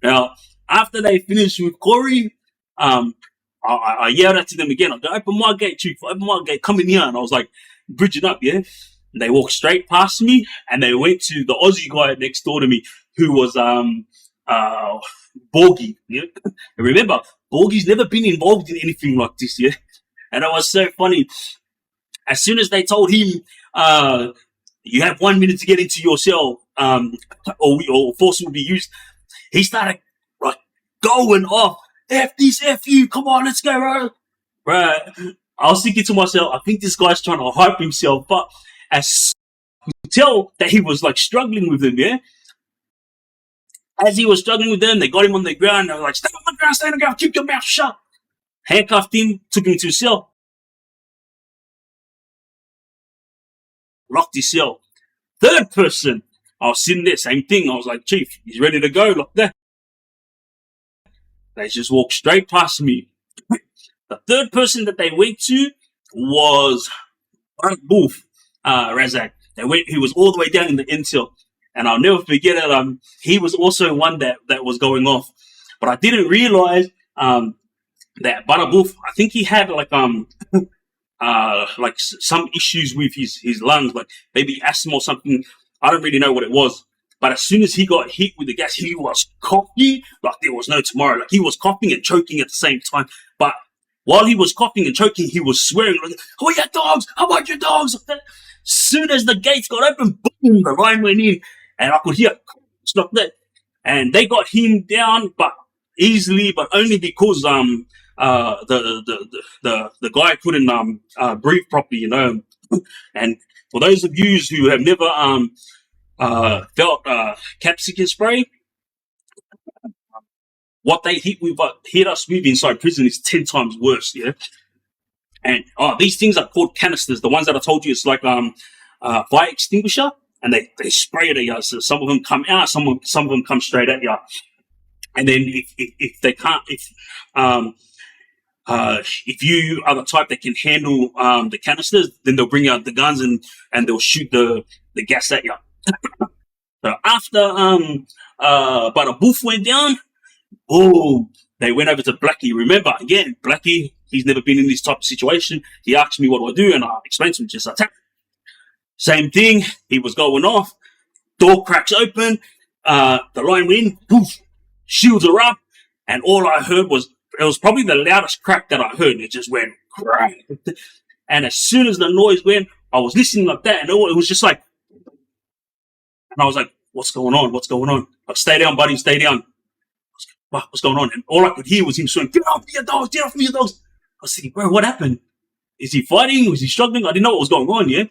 Now, after they finished with Corey, I yelled out to them again. I go, open my gate, chief. Open my gate. Come in here. And I was like, bridging up, yeah. And they walked straight past me, and they went to the Aussie guy next door to me, who was Borgie. Yeah? And remember, Borgie's never been involved in anything like this, yeah. And it was so funny. As soon as they told him, you have 1 minute to get into your cell, or force will be used, he started like going off. F this, F you, come on, let's go, bro. Bro, I was thinking to myself, I think this guy's trying to hype himself, but as you could tell that he was like struggling with them, yeah? As he was struggling with them, they got him on the ground. They were like, stay on the ground, keep your mouth shut. Handcuffed him, took him to his cell. Locked his cell. Third person, I was sitting there, same thing. I was like, chief, he's ready to go, like that. They just walked straight past me. The third person that they went to was Booth, Razak. He was all the way down in the end cell. And I'll never forget it. He was also one that was going off. But I didn't realize that Booth, I think he had like some issues with his lungs, like maybe asthma or something. I don't really know what it was. But as soon as he got hit with the gas, he was coughing like there was no tomorrow. Like he was coughing and choking at the same time. But while he was coughing and choking, he was swearing like, "Oh, your dogs! How about your dogs?" As soon as the gates got open, boom, the line went in, and I could hear like that. And they got him down, but easily, but only because the guy couldn't breathe properly, you know. And for those of you who have never felt capsicum spray, what they hit us with inside prison is 10 times worse, yeah. And these things are called canisters. The ones that I told you, it's like fire extinguisher, and they spray it at you. So some of them come out, some of them come straight at you. And then if they can't, if you are the type that can handle the canisters, then they'll bring out the guns and they'll shoot the gas at you. So after but a booth went down, boom, they went over to Blackie. Remember, again, Blackie, he's never been in this type of situation. He asked me what do I do, and I explained to him, just attack. Same thing, he was going off, door cracks open, the line went in, poof, shields are up, and all I heard was, it was probably the loudest crack that I heard. It just went crack. And as soon as the noise went, I was listening like that, and it was just like, and I was like, what's going on? What's going on? Like, stay down, buddy, stay down. What's going on? And all I could hear was him saying, get off me, your dogs, get off me, your dogs. I was thinking, bro, what happened? Is he fighting? Was he struggling? I didn't know what was going on, yeah?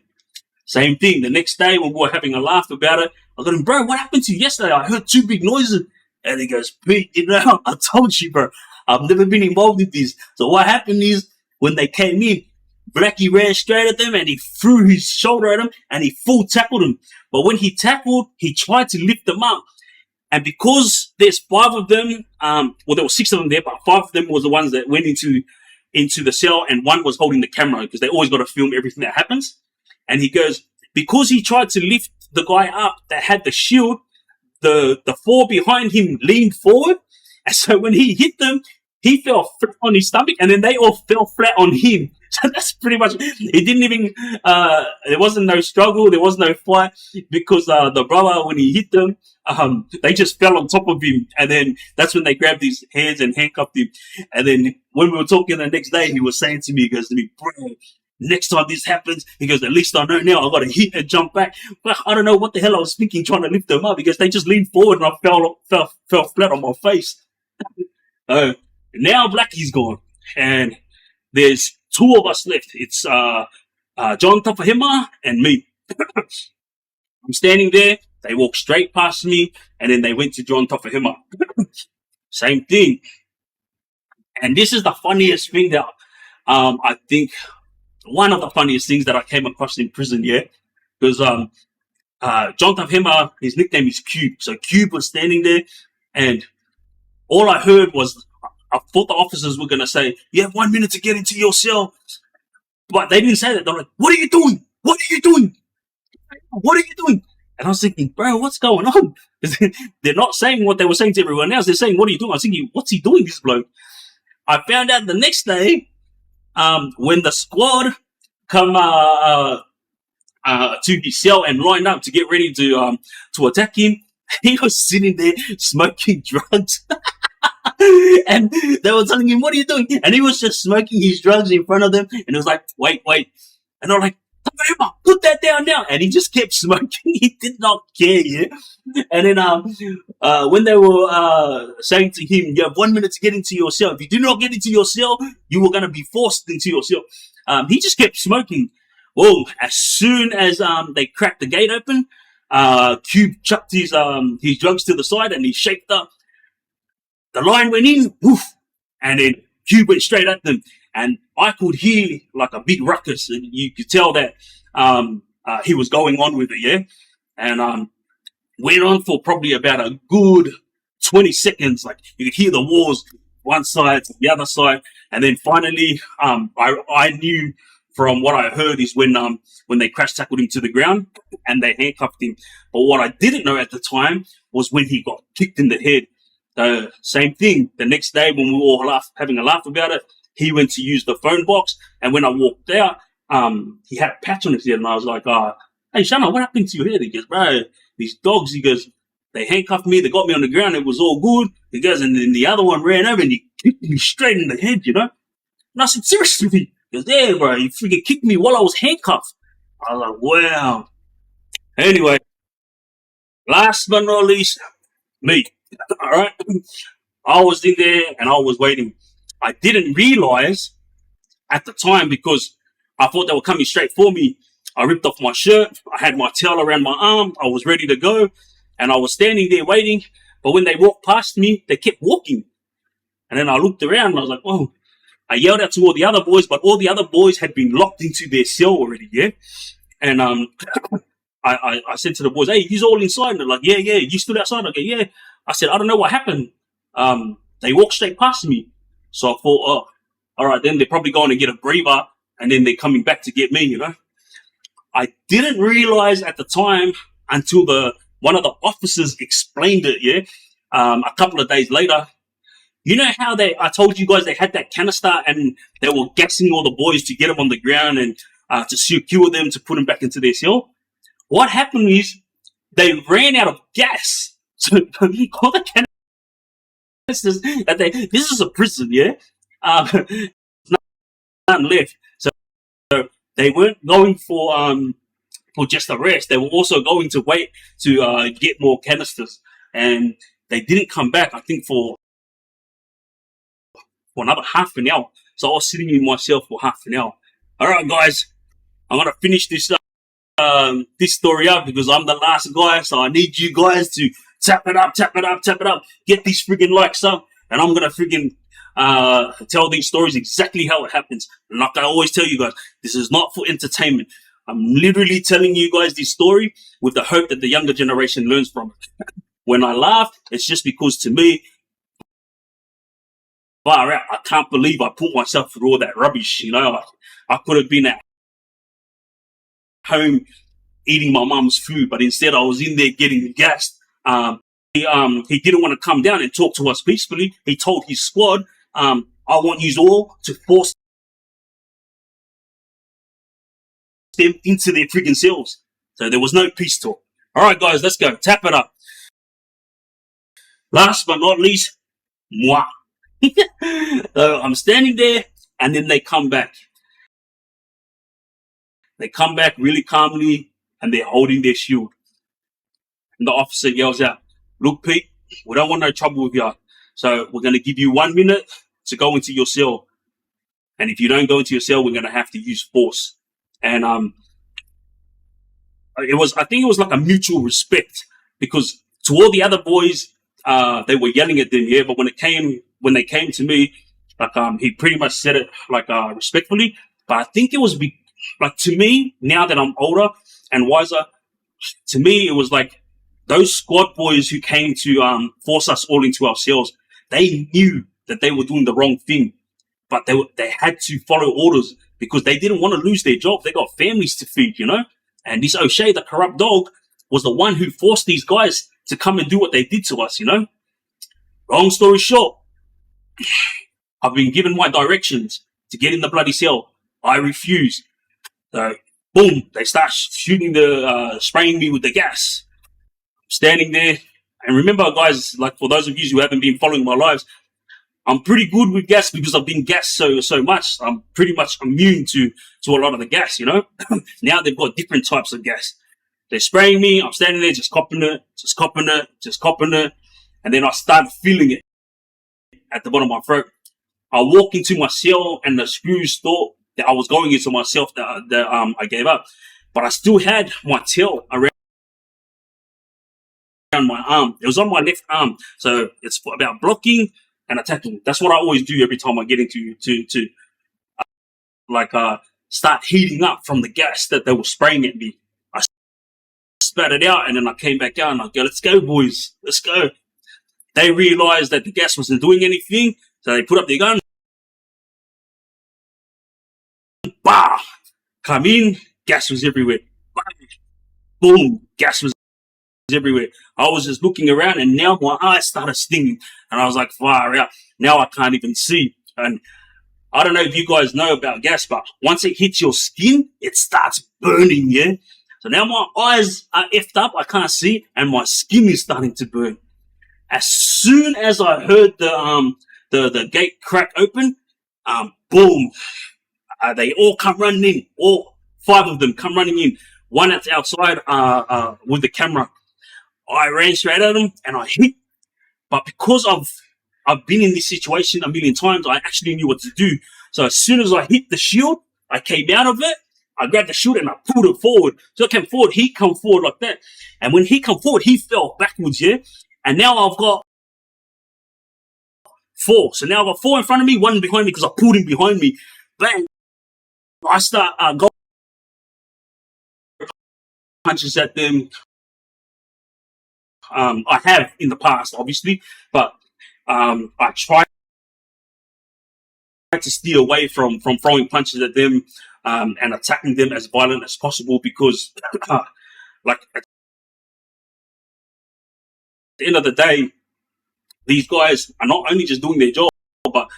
Same thing. The next day, when we were having a laugh about it, I got him, bro, what happened to you yesterday? I heard two big noises. And he goes, Pete, you know, I told you, bro, I've never been involved in this. So what happened is, when they came in, Blackie ran straight at them and he threw his shoulder at him and he full tackled him. But when he tackled, he tried to lift them up. And because there's 5 of them, well, there were 6 of them there, but 5 of them was the ones that went into into the cell, and one was holding the camera because they always got to film everything that happens. And he goes, because he tried to lift the guy up that had the shield, the four behind him leaned forward. And so when he hit them, he fell flat on his stomach, and then they all fell flat on him. So that's pretty much, it didn't even, there wasn't no struggle, there was no fight, because the brother, when he hit them, they just fell on top of him, and then that's when they grabbed his hands and handcuffed him. And then when we were talking the next day, he was saying to me, he goes to me, bro, next time this happens, he goes, at least I know now I got to hit and jump back. But I don't know what the hell I was thinking trying to lift them up, because they just leaned forward and I fell flat on my face. Now Blackie's gone, and there's two of us left. It's John Taufahema and me. I'm standing there. They walked straight past me, and then they went to John Taufahema. Same thing. And this is the funniest thing that I think, one of the funniest things that I came across in prison, yeah? Because John Taufahema, his nickname is Cube. So Cube was standing there, and all I heard was, I thought the officers were going to say, you have 1 minute to get into your cell. But they didn't say that. They're like, what are you doing? What are you doing? What are you doing? And I was thinking, bro, what's going on? They're not saying what they were saying to everyone else. They're saying, what are you doing? I was thinking, what's he doing, this bloke? I found out the next day, when the squad come to his cell and lined up to get ready to attack him, he was sitting there smoking drugs. And they were telling him, what are you doing? And he was just smoking his drugs in front of them. And it was like, wait. And they're like, put that down now. And he just kept smoking. He did not care, yeah? And then when they were saying to him, you have 1 minute to get into your cell. If you do not get into your cell, you were going to be forced into your cell. He just kept smoking. Well, as soon as they cracked the gate open, Cube chucked his drugs to the side and he shaped up. The line went in, woof, and then Cube went straight at them. And I could hear like a big ruckus, and you could tell that he was going on with it, yeah? And went on for probably about a good 20 seconds. Like, you could hear the walls, one side to the other side. And then finally, I knew from what I heard is when they crash tackled him to the ground and they handcuffed him. But what I didn't know at the time was when he got kicked in the head. Same thing. The next day when we were all having a laugh about it, he went to use the phone box. And when I walked out, he had a patch on his head. And I was like, hey, Shana, what happened to your head? He goes, bro, these dogs, he goes, they handcuffed me. They got me on the ground. It was all good. He goes, and then the other one ran over and he kicked me straight in the head, you know? And I said, seriously? He goes, yeah, bro, he freaking kicked me while I was handcuffed. I was like, wow. Anyway, last but not least, me. All right. I was in there and I was waiting. I didn't realize at the time, because I thought they were coming straight for me. I ripped off my shirt. I had my towel around my arm. I was ready to go. And I was standing there waiting. But when they walked past me, they kept walking. And then I looked around and I was like, whoa. I yelled out to all the other boys, but all the other boys had been locked into their cell already, yeah? And I said to the boys, hey, he's all inside. And they're like, yeah, you stood outside. I go, yeah. I said, I don't know what happened. They walked straight past me. So I thought, oh, all right, then they're probably going to get a breather and then they're coming back to get me, you know. I didn't realize at the time until one of the officers explained it, yeah. A couple of days later, you know how I told you guys they had that canister and they were gassing all the boys to get them on the ground and to secure them to put them back into their cell? What happened is they ran out of gas. So all the canisters this is a prison, yeah? Nothing left. So they weren't going for just a rest. They were also going to wait to get more canisters. And they didn't come back, I think, for another half an hour. So I was sitting in myself for half an hour. All right, guys, I'm going to finish this story up because I'm the last guy. So I need you guys to tap it up. Get these friggin' likes up. And I'm going to friggin' tell these stories exactly how it happens. And like I always tell you guys, this is not for entertainment. I'm literally telling you guys this story with the hope that the younger generation learns from it. When I laugh, it's just because to me, far out. I can't believe I put myself through all that rubbish, you know. I could have been at home eating my mum's food, but instead I was in there getting gassed. He didn't want to come down and talk to us peacefully. He told his squad, I want you all to force them into their freaking cells. So there was no peace talk. All right, guys, let's go. Tap it up. Last but not least, moi. So I'm standing there, and then they come back. They come back really calmly, and they're holding their shield. And the officer yells out, look, Pete, we don't want no trouble with you. So we're going to give you 1 minute to go into your cell. And if you don't go into your cell, we're going to have to use force. And I think it was like a mutual respect, because to all the other boys, they were yelling at them, yeah. But when they came to me, like he pretty much said it like respectfully. But I think it was like, to me, now that I'm older and wiser, to me it was like those squad boys who came to force us all into our cells. They knew that they were doing the wrong thing, but they had to follow orders because they didn't want to lose their job. They got families to feed, you know. And this O'Shea, the corrupt dog, was the one who forced these guys to come and do what they did to us, you know. Long story short, I've been given my directions to get in the bloody cell. I refuse. So, boom, they start shooting spraying me with the gas. I'm standing there. And remember, guys, like for those of you who haven't been following my lives, I'm pretty good with gas because I've been gassed so much. I'm pretty much immune to a lot of the gas, you know. Now they've got different types of gas. They're spraying me. I'm standing there just copping it. And then I start feeling it at the bottom of my throat. I walk into my cell and the screws thought that I was going into myself that I gave up. But I still had my tail around my arm. It was on my left arm. So it's about blocking and attacking. That's what I always do every time I get into start heating up from the gas that they were spraying at me. I spat it out and then I came back down and I go, let's go, boys. Let's go. They realized that the gas wasn't doing anything. So they put up their gun. Bah! Come in. Gas was everywhere. Boom. Gas was everywhere. I was just looking around and now my eyes started stinging. And I was like, far out. Now I can't even see. And I don't know if you guys know about gas, but once it hits your skin, it starts burning, yeah? So now my eyes are effed up, I can't see, and my skin is starting to burn. As soon as I heard the gate crack open, boom, they all come running in. All 5 of them come running in. One that's outside with the camera. I ran straight at them and I hit. But because I've been in this situation a million times, I actually knew what to do. So as soon as I hit the shield, I came out of it, I grabbed the shield and I pulled it forward. So I came forward, he come forward like that. And when he come forward, he fell backwards, yeah? And now I've got 4. So now I've got 4 in front of me, 1 behind me because I pulled him behind me. Bang! I start going punches at them. I have in the past, obviously, but I try to steer away from throwing punches at them and attacking them as violent as possible because, like, at the end of the day, these guys are not only just doing their job, but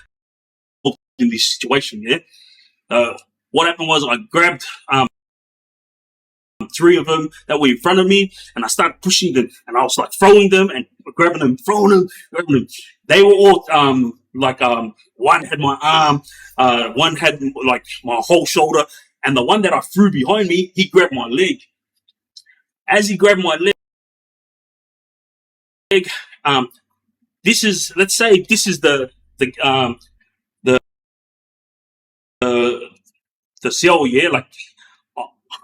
in this situation, yeah? What happened was I grabbed 3 of them that were in front of me and I started pushing them and I was like throwing them and grabbing them, throwing them, grabbing them. They were all one had my arm, one had like my whole shoulder, and the one that I threw behind me, he grabbed my leg. As he grabbed my leg, this is, let's say this is the cell, yeah, like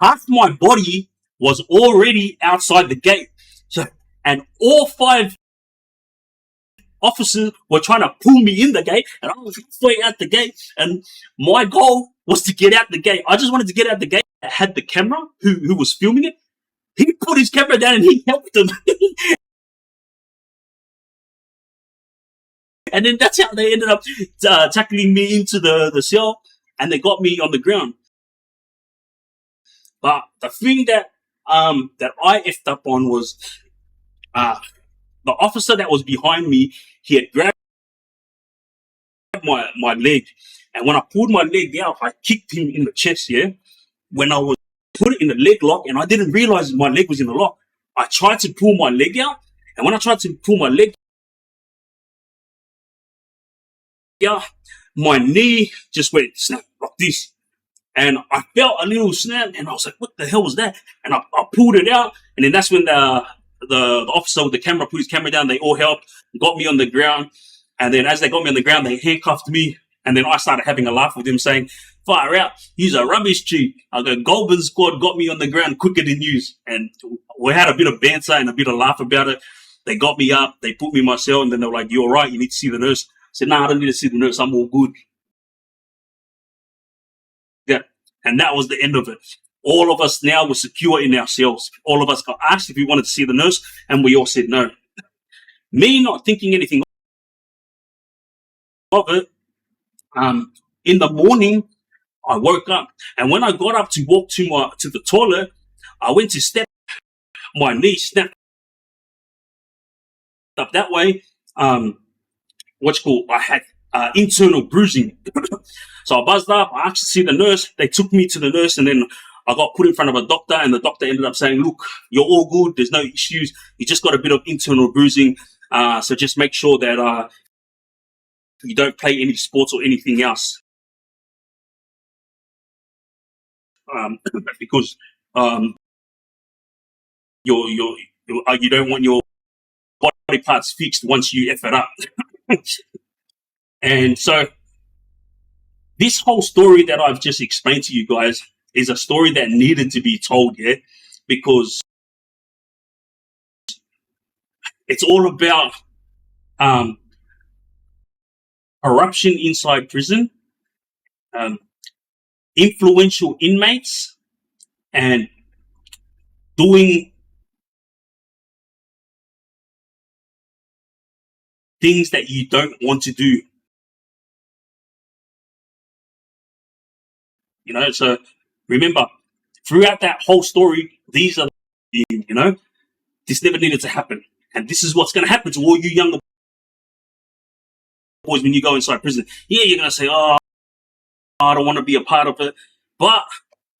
half my body was already outside the gate. So, and all 5 officers were trying to pull me in the gate, and I was halfway out the gate, and my goal was to get out the gate. I just wanted to get out the gate. I had the camera, who was filming it. He put his camera down and he helped them. And then that's how they ended up tackling me into the cell, and they got me on the ground. But the thing that I effed up on was the officer that was behind me. He had grabbed my leg, and when I pulled my leg out, I kicked him in the chest. Yeah, when I was put it in the leg lock, and I didn't realize my leg was in the lock. I tried to pull my leg out, and when I tried to pull my leg out, my knee just went snap like this. And I felt a little snap, and I was like, what the hell was that? And I pulled it out, and then that's when the officer with the camera put his camera down. They all helped, got me on the ground. And then as they got me on the ground, they handcuffed me. And then I started having a laugh with him, saying, fire out, he's a rubbish chief. The Goulburn squad got me on the ground quicker than you. And we had a bit of banter and a bit of laugh about it. They got me up, they put me in my cell, and then they were like, you all right? You need to see the nurse. I said, nah, I don't need to see the nurse. I'm all good. Yeah. And that was the end of it. All of us now were secure in our cells. All of us got asked if we wanted to see the nurse, and we all said no. Me not thinking anything of it, in the morning, I woke up, and when I got up to walk to the toilet, I went to step, my knee snapped up that way. I had internal bruising. So I buzzed up, I asked to see the nurse. They took me to the nurse, and then I got put in front of a doctor, and the doctor ended up saying, look, you're all good, there's no issues, you just got a bit of internal bruising, so just make sure that you don't play any sports or anything else. Because you don't want your body parts fixed once you F it up. And so this whole story that I've just explained to you guys is a story that needed to be told, yeah? Because it's all about corruption inside prison, influential inmates, and doing things that you don't want to do. You know, so remember, throughout that whole story, these are, this never needed to happen. And this is what's going to happen to all you younger boys when you go inside prison. Yeah, you're going to say, oh, I don't want to be a part of it. But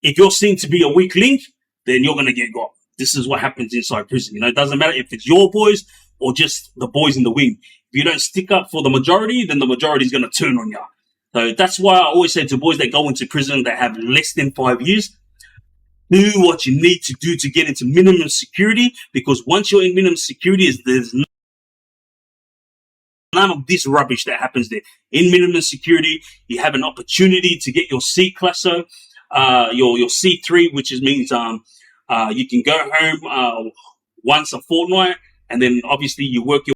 if you're seen to be a weak link, then you're going to get got. This is what happens inside prison. It doesn't matter if it's your boys or just the boys in the wing. If you don't stick up for the majority, then the majority is going to turn on you. So that's why I always say to boys that go into prison that have less than 5 years, do what you need to do to get into minimum security, because once you're in minimum security, there's none of this rubbish that happens there. In minimum security, you have an opportunity to get your C classo, your C3, which means you can go home once a fortnight, and then obviously you work your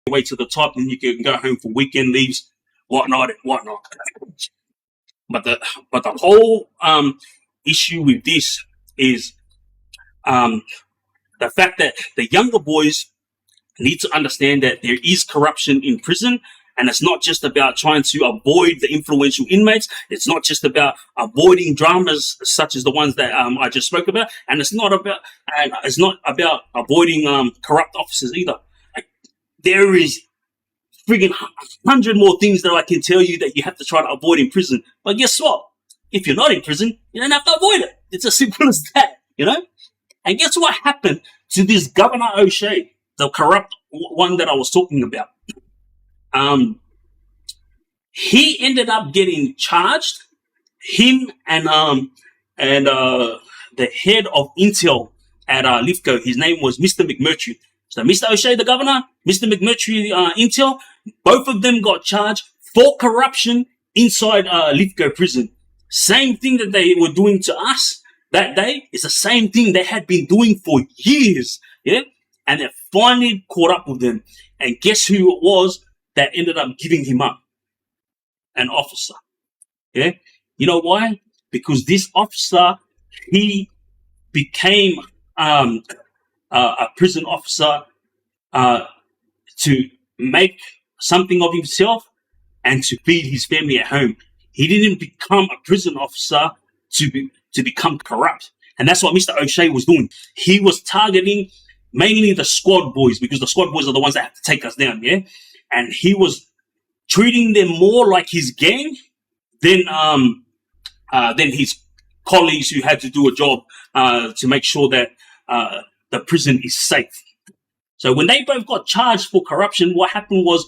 way to the top, and you can go home for weekend leaves, whatnot. But the whole issue with this is the fact that the younger boys need to understand that there is corruption in prison, and it's not just about trying to avoid the influential inmates. It's not just about avoiding dramas such as the ones that I just spoke about, and it's not about avoiding corrupt officers either. There is friggin' 100 more things that I can tell you that you have to try to avoid in prison. But guess what? If you're not in prison, you don't have to avoid it. It's as simple as that, And guess what happened to this Governor O'Shea, the corrupt one that I was talking about? He ended up getting charged. Him and the head of Intel at Lithgow, his name was Mr. McMurtry. So Mr. O'Shea, the governor, Mr. McMurtry, Intel, both of them got charged for corruption inside Lithgow Prison. Same thing that they were doing to us that day is the same thing they had been doing for years. Yeah? And they finally caught up with them. And guess who it was that ended up giving him up? An officer. Yeah? You know why? Because this officer, he became a prison officer to make something of himself and to feed his family at home. He didn't become a prison officer to become corrupt. And that's what Mr. O'Shea was doing. He was targeting mainly the squad boys, because the squad boys are the ones that have to take us down, yeah? And he was treating them more like his gang than his colleagues who had to do a job to make sure that the prison is safe. So when they both got charged for corruption, what happened was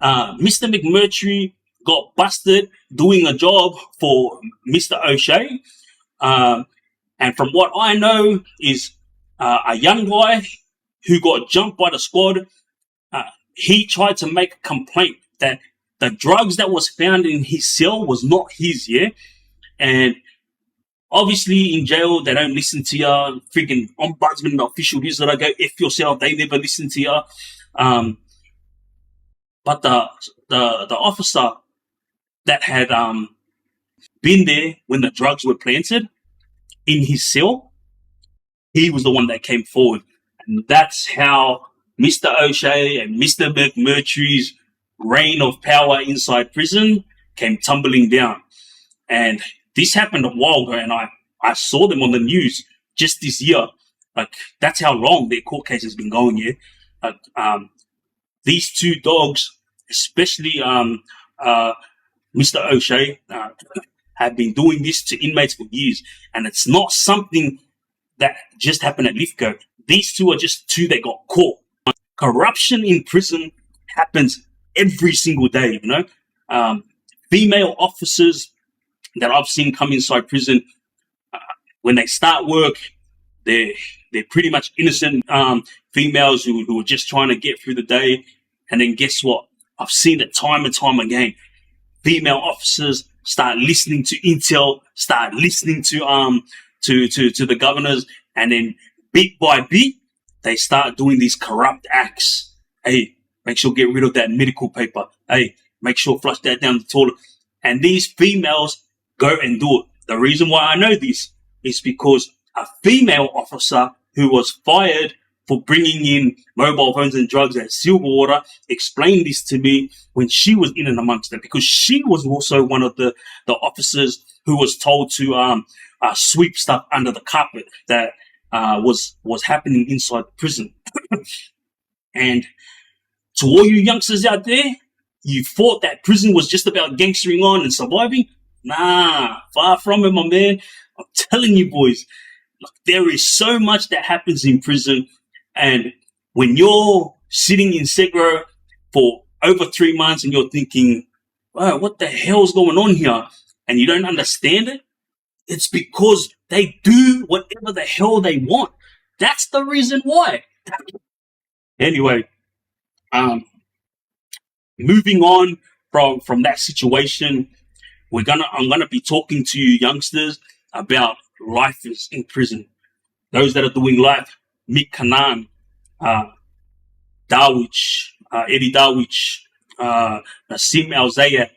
Mr. McMurtry got busted doing a job for Mr. O'Shea. And from what I know is a young guy who got jumped by the squad, he tried to make a complaint that the drugs that was found in his cell was not his, yeah? And obviously in jail, they don't listen to you. Freaking ombudsman, the official is that I go F yourself. They never listen to you. But the officer that had been there when the drugs were planted in his cell, he was the one that came forward. And that's how Mr. O'Shea and Mr. McMurtry's reign of power inside prison came tumbling down. And this happened a while ago, and I saw them on the news just this year. Like, that's how long their court case has been going here. These two dogs, especially Mr. O'Shea, have been doing this to inmates for years. And it's not something that just happened at Lithgow. These two are just two that got caught. Corruption in prison happens every single day, you know. Female officers that I've seen come inside prison, when they start work, they're pretty much innocent females who are just trying to get through the day. And then guess what? I've seen it time and time again. Female officers start listening to intel, start listening to the governors, and then bit by bit, they start doing these corrupt acts. Hey, make sure get rid of that medical paper. Hey, make sure flush that down the toilet. And these females go and do it. The reason why I know this is because a female officer who was fired for bringing in mobile phones and drugs at Silverwater explained this to me when she was in and amongst them, because she was also one of the officers who was told to sweep stuff under the carpet that was happening inside the prison. And to all you youngsters out there, you thought that prison was just about gangstering on and surviving? Nah, far from it, my man. I'm telling you, boys, look, there is so much that happens in prison. And when you're sitting in Segro for over 3 months and you're thinking, wow, what the hell's going on here? And you don't understand it, it's because they do whatever the hell they want. That's the reason why. Anyway, moving on from that situation, I'm gonna be talking to you youngsters about life in prison. Those that are doing life, Mick Kanan, Darwich, Eddie Darwich, Nassim Al-Zayat,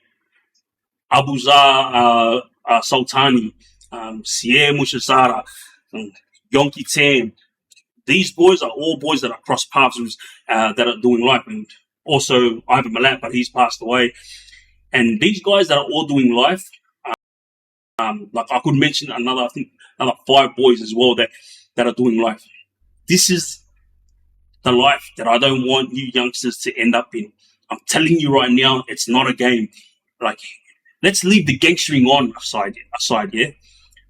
Abuza Sultani, Sier Mushasara, Yonki Tam. These boys are all boys that are cross paths with, that are doing life. And also Ivan Malat, but he's passed away. And these guys that are all doing life, like I could mention another 5 boys as well that are doing life. This is the life that I don't want you youngsters to end up in. I'm telling you right now, it's not a game. Like, let's leave the gangstering on aside, yeah?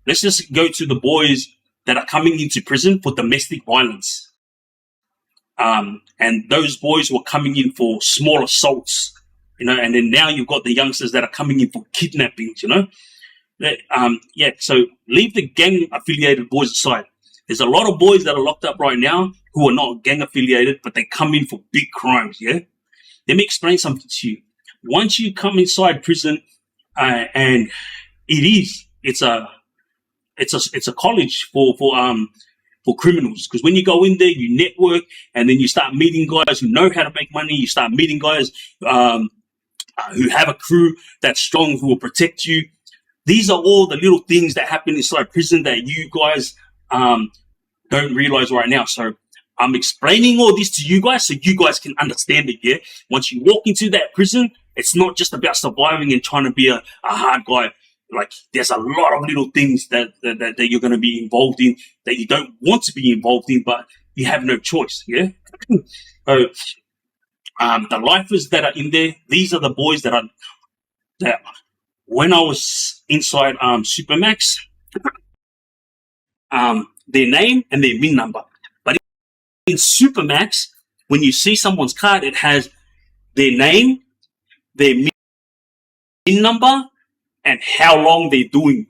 Let's just go to the boys that are coming into prison for domestic violence. And those boys were coming in for small assaults, you know, and then now you've got the youngsters that are coming in for kidnappings, you know? So leave the gang-affiliated boys aside. There's a lot of boys that are locked up right now who are not gang-affiliated, but they come in for big crimes, yeah? Let me explain something to you. Once you come inside prison, and it's a college for criminals, because when you go in there, you network, and then you start meeting guys who know how to make money. You start meeting guys who have a crew that's strong, who will protect you. These are all the little things that happen inside prison that you guys don't realize right now. So I'm explaining all this to you guys so you guys can understand it, yeah? Once you walk into that prison, it's not just about surviving and trying to be a hard guy. Like, there's a lot of little things that you're going to be involved in that you don't want to be involved in, but you have no choice, yeah? So, the lifers that are in there, these are the boys that when I was inside Supermax, their name and their min number. But in Supermax, when you see someone's card, it has their name, their min number, and how long they're doing.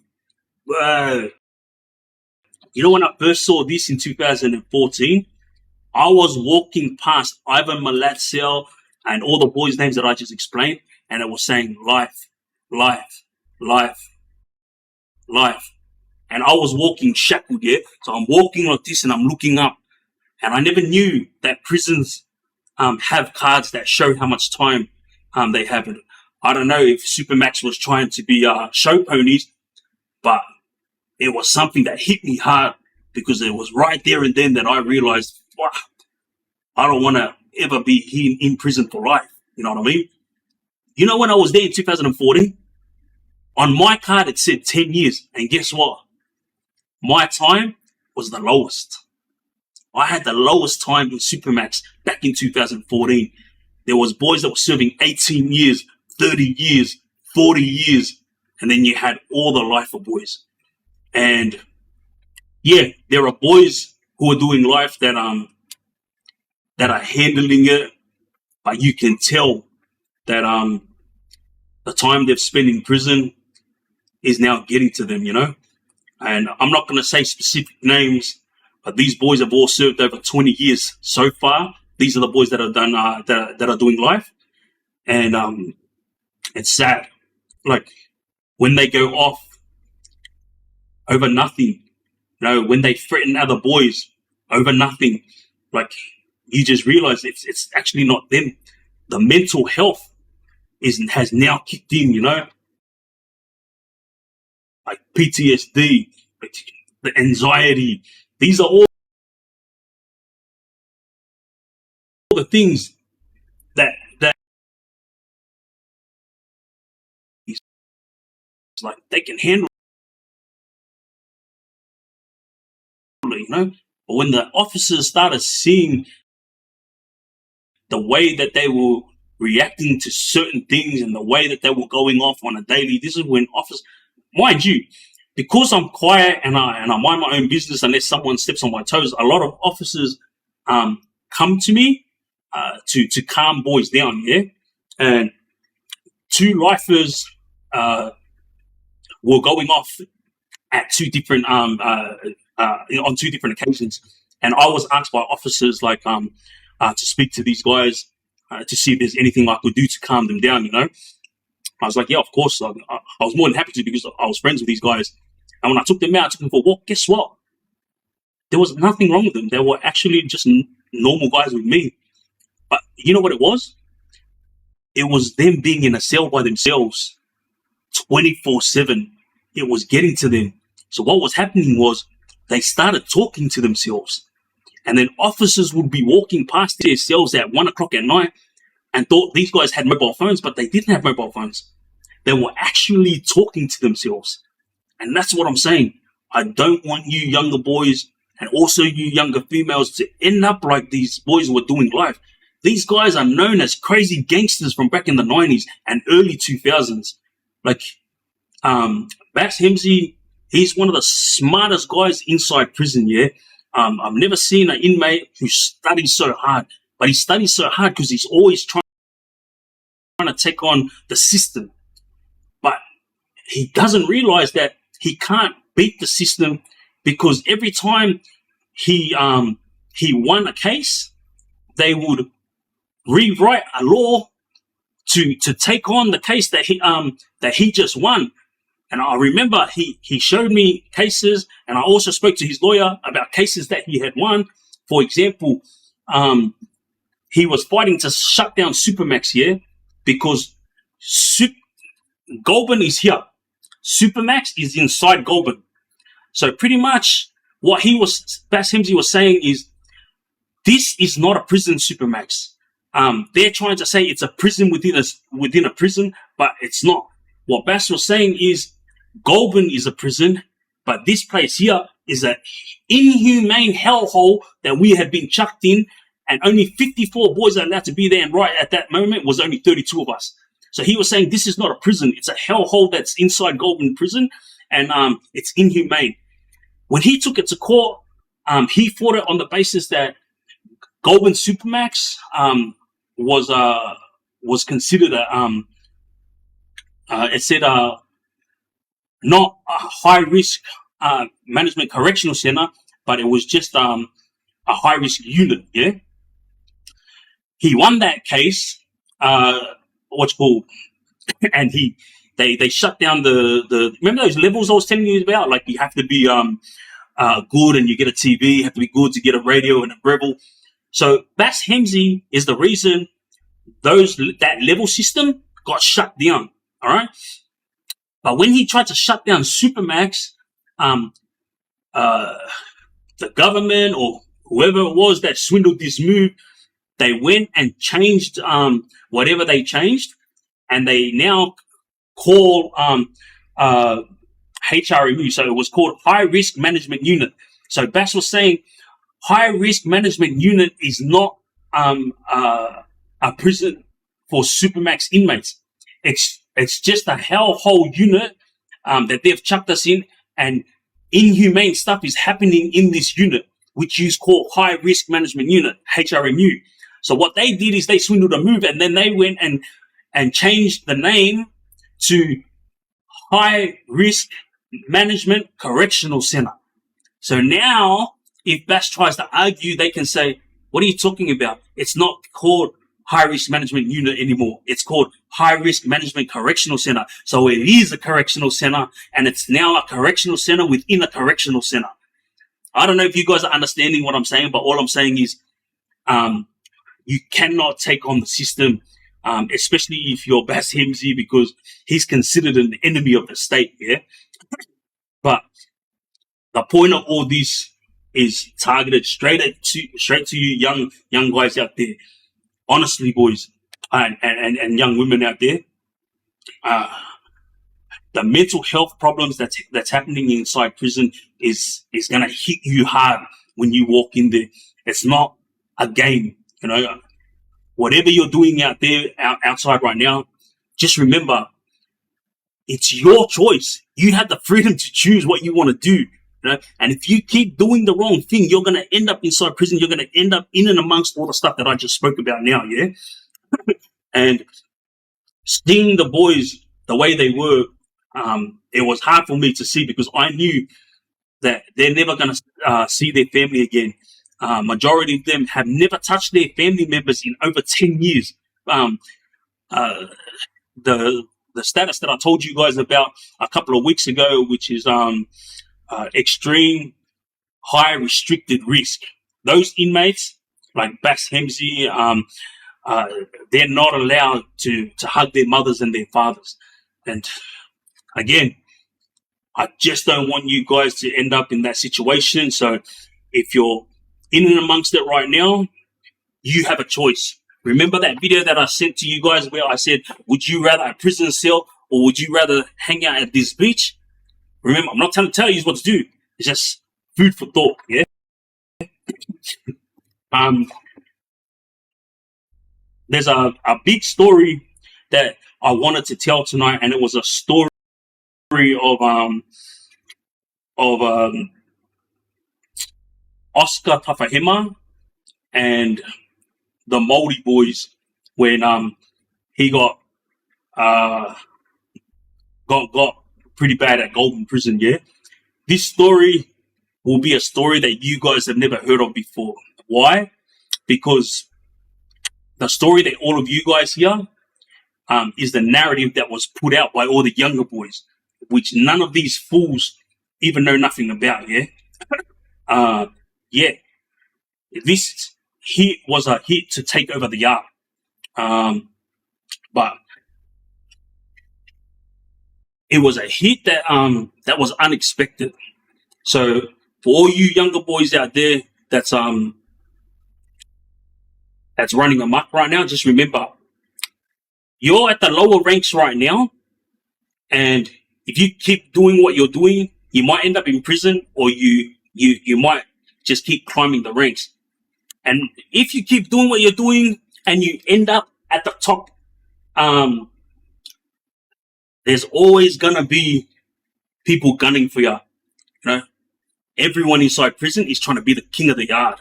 You know, when I first saw this in 2014, I was walking past Ivan Malatsel and all the boys' names that I just explained, and it was saying life, life, life, life. And I was walking shackled, yeah? So I'm walking like this and I'm looking up. And I never knew that prisons have cards that show how much time they have. I don't know if Supermax was trying to be show ponies, but it was something that hit me hard because it was right there and then that I realized, wow, I don't want to ever be here in prison for life. You know what I mean? You know, when I was there in 2014, on my card it said 10 years. And guess what? My time was the lowest. I had the lowest time in Supermax back in 2014. There was boys that were serving 18 years, 30 years, 40 years. And then you had all the lifer boys. And yeah, there are boys who are doing life that are handling it, but you can tell that the time they've spent in prison is now getting to them, you know. And I'm not going to say specific names, but these boys have all served over 20 years so far. These are the boys that have done that are doing life, and it's sad. Like, when they go off over nothing, you know, when they threaten other boys over nothing, like, you just realize it's actually not them. The mental health has now kicked in, you know, like PTSD, like the anxiety. These are all the things that it's like they can handle it, you know. But when the officers started seeing the way that they were reacting to certain things and the way that they were going off on a daily, this is when officers, mind you, because I'm quiet and I mind my own business unless someone steps on my toes, a lot of officers come to me to calm boys down, yeah? And two lifers were going off at two different on two different occasions, and I was asked by officers like to speak to these guys to see if there's anything I could do to calm them down, you know. I was like, yeah, of course. I was more than happy to, because I was friends with these guys. And when I took them out, I took them for a walk, guess what? There was nothing wrong with them. They were actually just normal guys with me. But you know what it was? It was them being in a cell by themselves 24/7. It was getting to them. So what was happening was they started talking to themselves. And then officers would be walking past their cells at 1 o'clock at night and thought these guys had mobile phones, but they didn't have mobile phones. They were actually talking to themselves. And that's what I'm saying. I don't want you younger boys and also you younger females to end up like these boys who are doing life. These guys are known as crazy gangsters from back in the 90s and early 2000s. Like, Bax Hemsey, he's one of the smartest guys inside prison, yeah? I've never seen an inmate who studies so hard, but he studies so hard because he's always trying to take on the system. But he doesn't realize that he can't beat the system, because every time he won a case, they would rewrite a law to take on the case that he just won. And I remember he showed me cases, and I also spoke to his lawyer about cases that he had won. For example, he was fighting to shut down Supermax here because Goulburn is here. Supermax is inside Goulburn. So pretty much what Bax Hemsey was saying is This is not a prison, Supermax. They're trying to say it's a prison within a prison, but it's not. What Bass was saying is Goulburn is a prison, but this place here is an inhumane hellhole that we have been chucked in, and only 54 boys are allowed to be there, and right at that moment was only 32 of us. So he was saying this is not a prison, it's a hellhole that's inside Goulburn prison, and it's inhumane. When he took it to court, he fought it on the basis that Goulburn Supermax was considered not a high risk management correctional center, but it was just a high risk unit. Yeah, he won that case. And they shut down the remember those levels I was telling you about? Like you have to be good and you get a TV, you have to be good to get a radio and a rebel. So Bass Hemsey is the reason that level system got shut down. All right. But when he tried to shut down Supermax, the government or whoever it was that swindled this move, they went and changed whatever they changed, and they now call HRMU. So it was called High Risk Management Unit. So Bass was saying High Risk Management Unit is not a prison for Supermax inmates. It's just a hellhole unit that they've chucked us in, and inhumane stuff is happening in this unit, which is called High Risk Management Unit, HRMU. So what they did is they swindled a move, and then they went and changed the name to High Risk Management Correctional Center. So now, if Bass tries to argue, they can say, what are you talking about? It's not called High Risk Management Unit anymore. It's called High Risk Management Correctional Center. So it is a correctional center, and it's now a correctional center within a correctional center. I don't know if you guys are understanding what I'm saying, but all I'm saying is you cannot take on the system, especially if you're Bass Hemsey, because he's considered an enemy of the state, yeah? But the point of all this is targeted straight to you young guys out there. Honestly, boys, and young women out there, the mental health problems that's happening inside prison is gonna hit you hard when you walk in there. It's not a game, you know. Whatever you're doing out there, outside right now, just remember, it's your choice. You have the freedom to choose what you want to do. You know? And if you keep doing the wrong thing, you're going to end up inside prison. You're going to end up in and amongst all the stuff that I just spoke about now, yeah? And seeing the boys the way they were, it was hard for me to see, because I knew that they're never going to see their family again. Majority of them have never touched their family members in over 10 years. The status that I told you guys about a couple of weeks ago, which is extreme high restricted risk. Those inmates, like Bass Hemsey, they're not allowed to hug their mothers and their fathers. And again, I just don't want you guys to end up in that situation. So if you're in and amongst it right now, you have a choice. Remember that video that I sent to you guys where I said, would you rather a prison cell or would you rather hang out at this beach? Remember, I'm not trying to tell you what to do. It's just food for thought, yeah? There's a big story that I wanted to tell tonight, and it was a story of Oscar Taufahema and the Māori boys when he got pretty bad at Goulburn Prison, yeah? This story will be a story that you guys have never heard of before. Why? Because the story that all of you guys hear is the narrative that was put out by all the younger boys, which none of these fools even know nothing about, yeah? Yeah. This hit was a hit to take over the yard. But it was a hit that was unexpected. So for all you younger boys out there that's that's running amok right now, just remember, you're at the lower ranks right now, and if you keep doing what you're doing, you might end up in prison, or you might just keep climbing the ranks. And if you keep doing what you're doing and you end up at the top, there's always gonna be people gunning for you. You know, everyone inside prison is trying to be the king of the yard.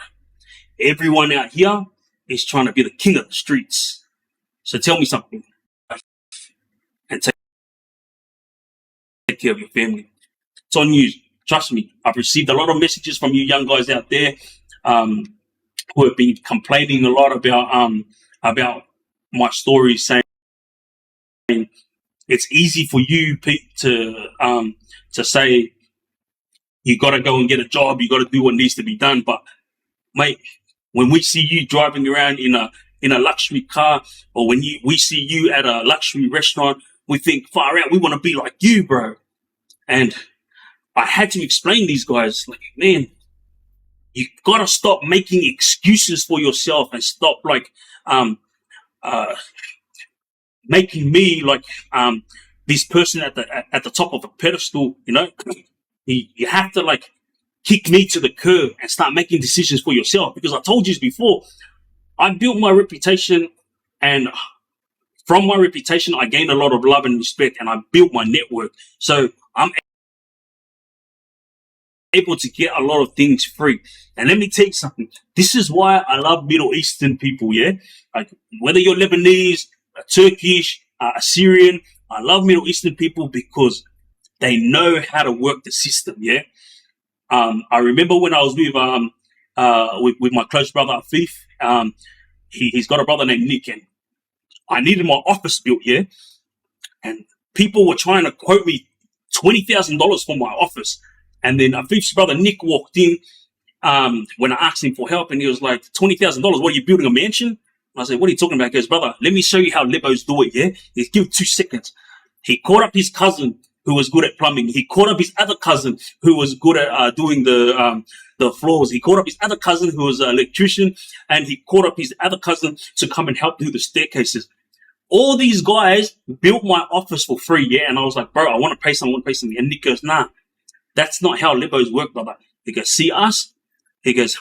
Everyone out here is trying to be the king of the streets. So tell me something, and take care of your family. It's on you. Trust me. I've received a lot of messages from you young guys out there who have been complaining a lot about my story, saying it's easy for you, Pete, to say you got to go and get a job, you got to do what needs to be done. But mate, when we see you driving around in a luxury car, or when we see you at a luxury restaurant, we think, far out, we want to be like you, bro. And I had to explain these guys, like, man, you gotta stop making excuses for yourself and stop making me like this person at the top of a pedestal. You know, you have to like kick me to the curb and start making decisions for yourself. Because I told you this before, I built my reputation, and from my reputation, I gained a lot of love and respect, and I built my network. So I'm able to get a lot of things free. And let me tell you something. This is why I love Middle Eastern people, yeah? Like, whether you're Lebanese, Turkish, Syrian, I love Middle Eastern people because they know how to work the system, yeah? I remember when I was with my close brother, Afif, he's got a brother named Nick, and I needed my office built, yeah? And people were trying to quote me $20,000 for my office. And then Afif's brother Nick walked in when I asked him for help, and he was like, $20,000, what, are you building a mansion? And I said, what are you talking about? He goes, brother, let me show you how Lebos do it, yeah? He give 2 seconds. He called up his cousin who was good at plumbing. He called up his other cousin who was good at doing the floors. He called up his other cousin who was an electrician, and he called up his other cousin to come and help do the staircases. All these guys built my office for free, yeah? And I was like, bro, I want to pay something. And Nick goes, nah. That's not how Lebos work, brother. He goes, see us? He goes,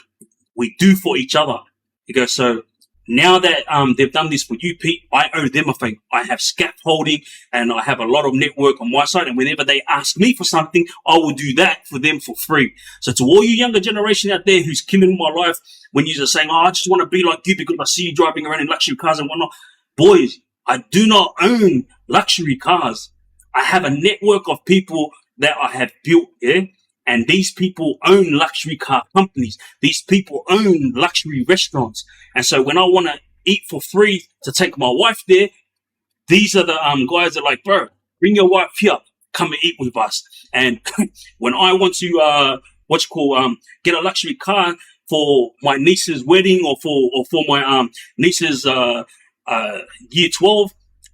we do for each other. He goes, so now that they've done this for you, Pete, I owe them a favor. I have scaffolding, and I have a lot of network on my side. And whenever they ask me for something, I will do that for them for free. So to all you younger generation out there who's killing my life, when you're saying, oh, I just want to be like you because I see you driving around in luxury cars and whatnot. Boys, I do not own luxury cars. I have a network of people that I have built, yeah? And these people own luxury car companies. These people own luxury restaurants. And so when I want to eat for free to take my wife there, these are the guys that are like, bro, bring your wife here, come and eat with us. And when I want to get a luxury car for my niece's wedding, or for my niece's year 12,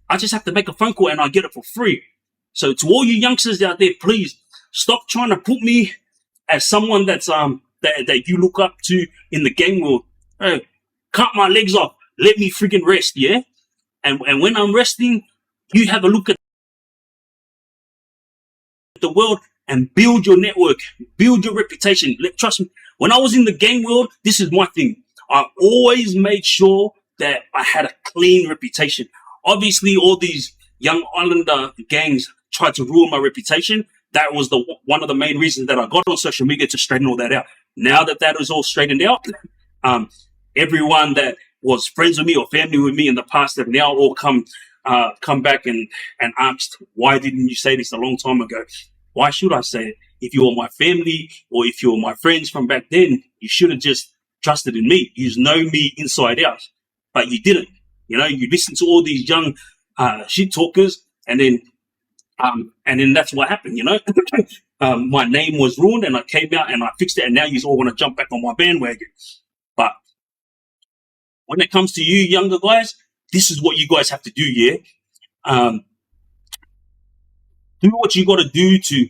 I just have to make a phone call and I get it for free. So to all you youngsters out there, please stop trying to put me as someone that's that you look up to in the game world. Hey, cut my legs off. Let me freaking rest, yeah? And when I'm resting, you have a look at the world and build your network, build your reputation. Trust me, when I was in the game world, this is my thing. I always made sure that I had a clean reputation. Obviously, all these young islander gangs tried to ruin my reputation. That was one of the main reasons that I got on social media, to straighten all that out. Now that is all straightened out, everyone that was friends with me or family with me in the past have now all come back and asked, why didn't you say this a long time ago? Why should I say it? If you were my family or if you were my friends from back then, you should have just trusted in me. You know me inside out, but you didn't. You know, you listened to all these young shit talkers, and then that's what happened, you know. My name was ruined, and I came out and I fixed it, and now you all want to jump back on my bandwagon. But when it comes to you younger guys, this is what you guys have to do, yeah? Do what you got to do to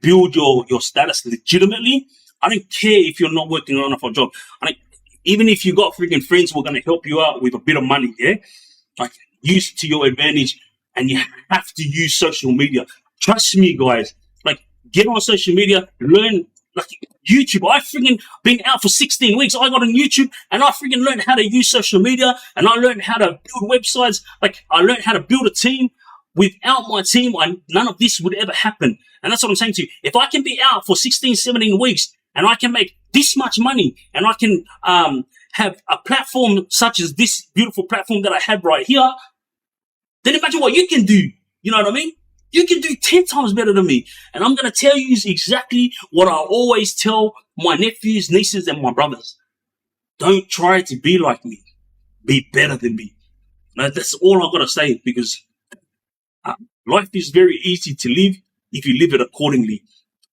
build your status legitimately. I don't care if you're not working on a job. even if you got freaking friends who are going to help you out with a bit of money, yeah? Like, use it to your advantage, and you have to use social media. Trust me, guys. Like, get on social media, learn, like, YouTube. I freaking been out for 16 weeks. I got on YouTube, and I freaking learned how to use social media, and I learned how to build websites. Like, I learned how to build a team. Without my team, none of this would ever happen. And that's what I'm saying to you. If I can be out for 16, 17 weeks, and I can make this much money, and I can have a platform such as this beautiful platform that I have right here, then imagine what you can do. You know what I mean? You can do 10 times better than me. And I'm going to tell you exactly what I always tell my nephews, nieces, and my brothers. Don't try to be like me. Be better than me. Now, that's all I've got to say, because life is very easy to live if you live it accordingly.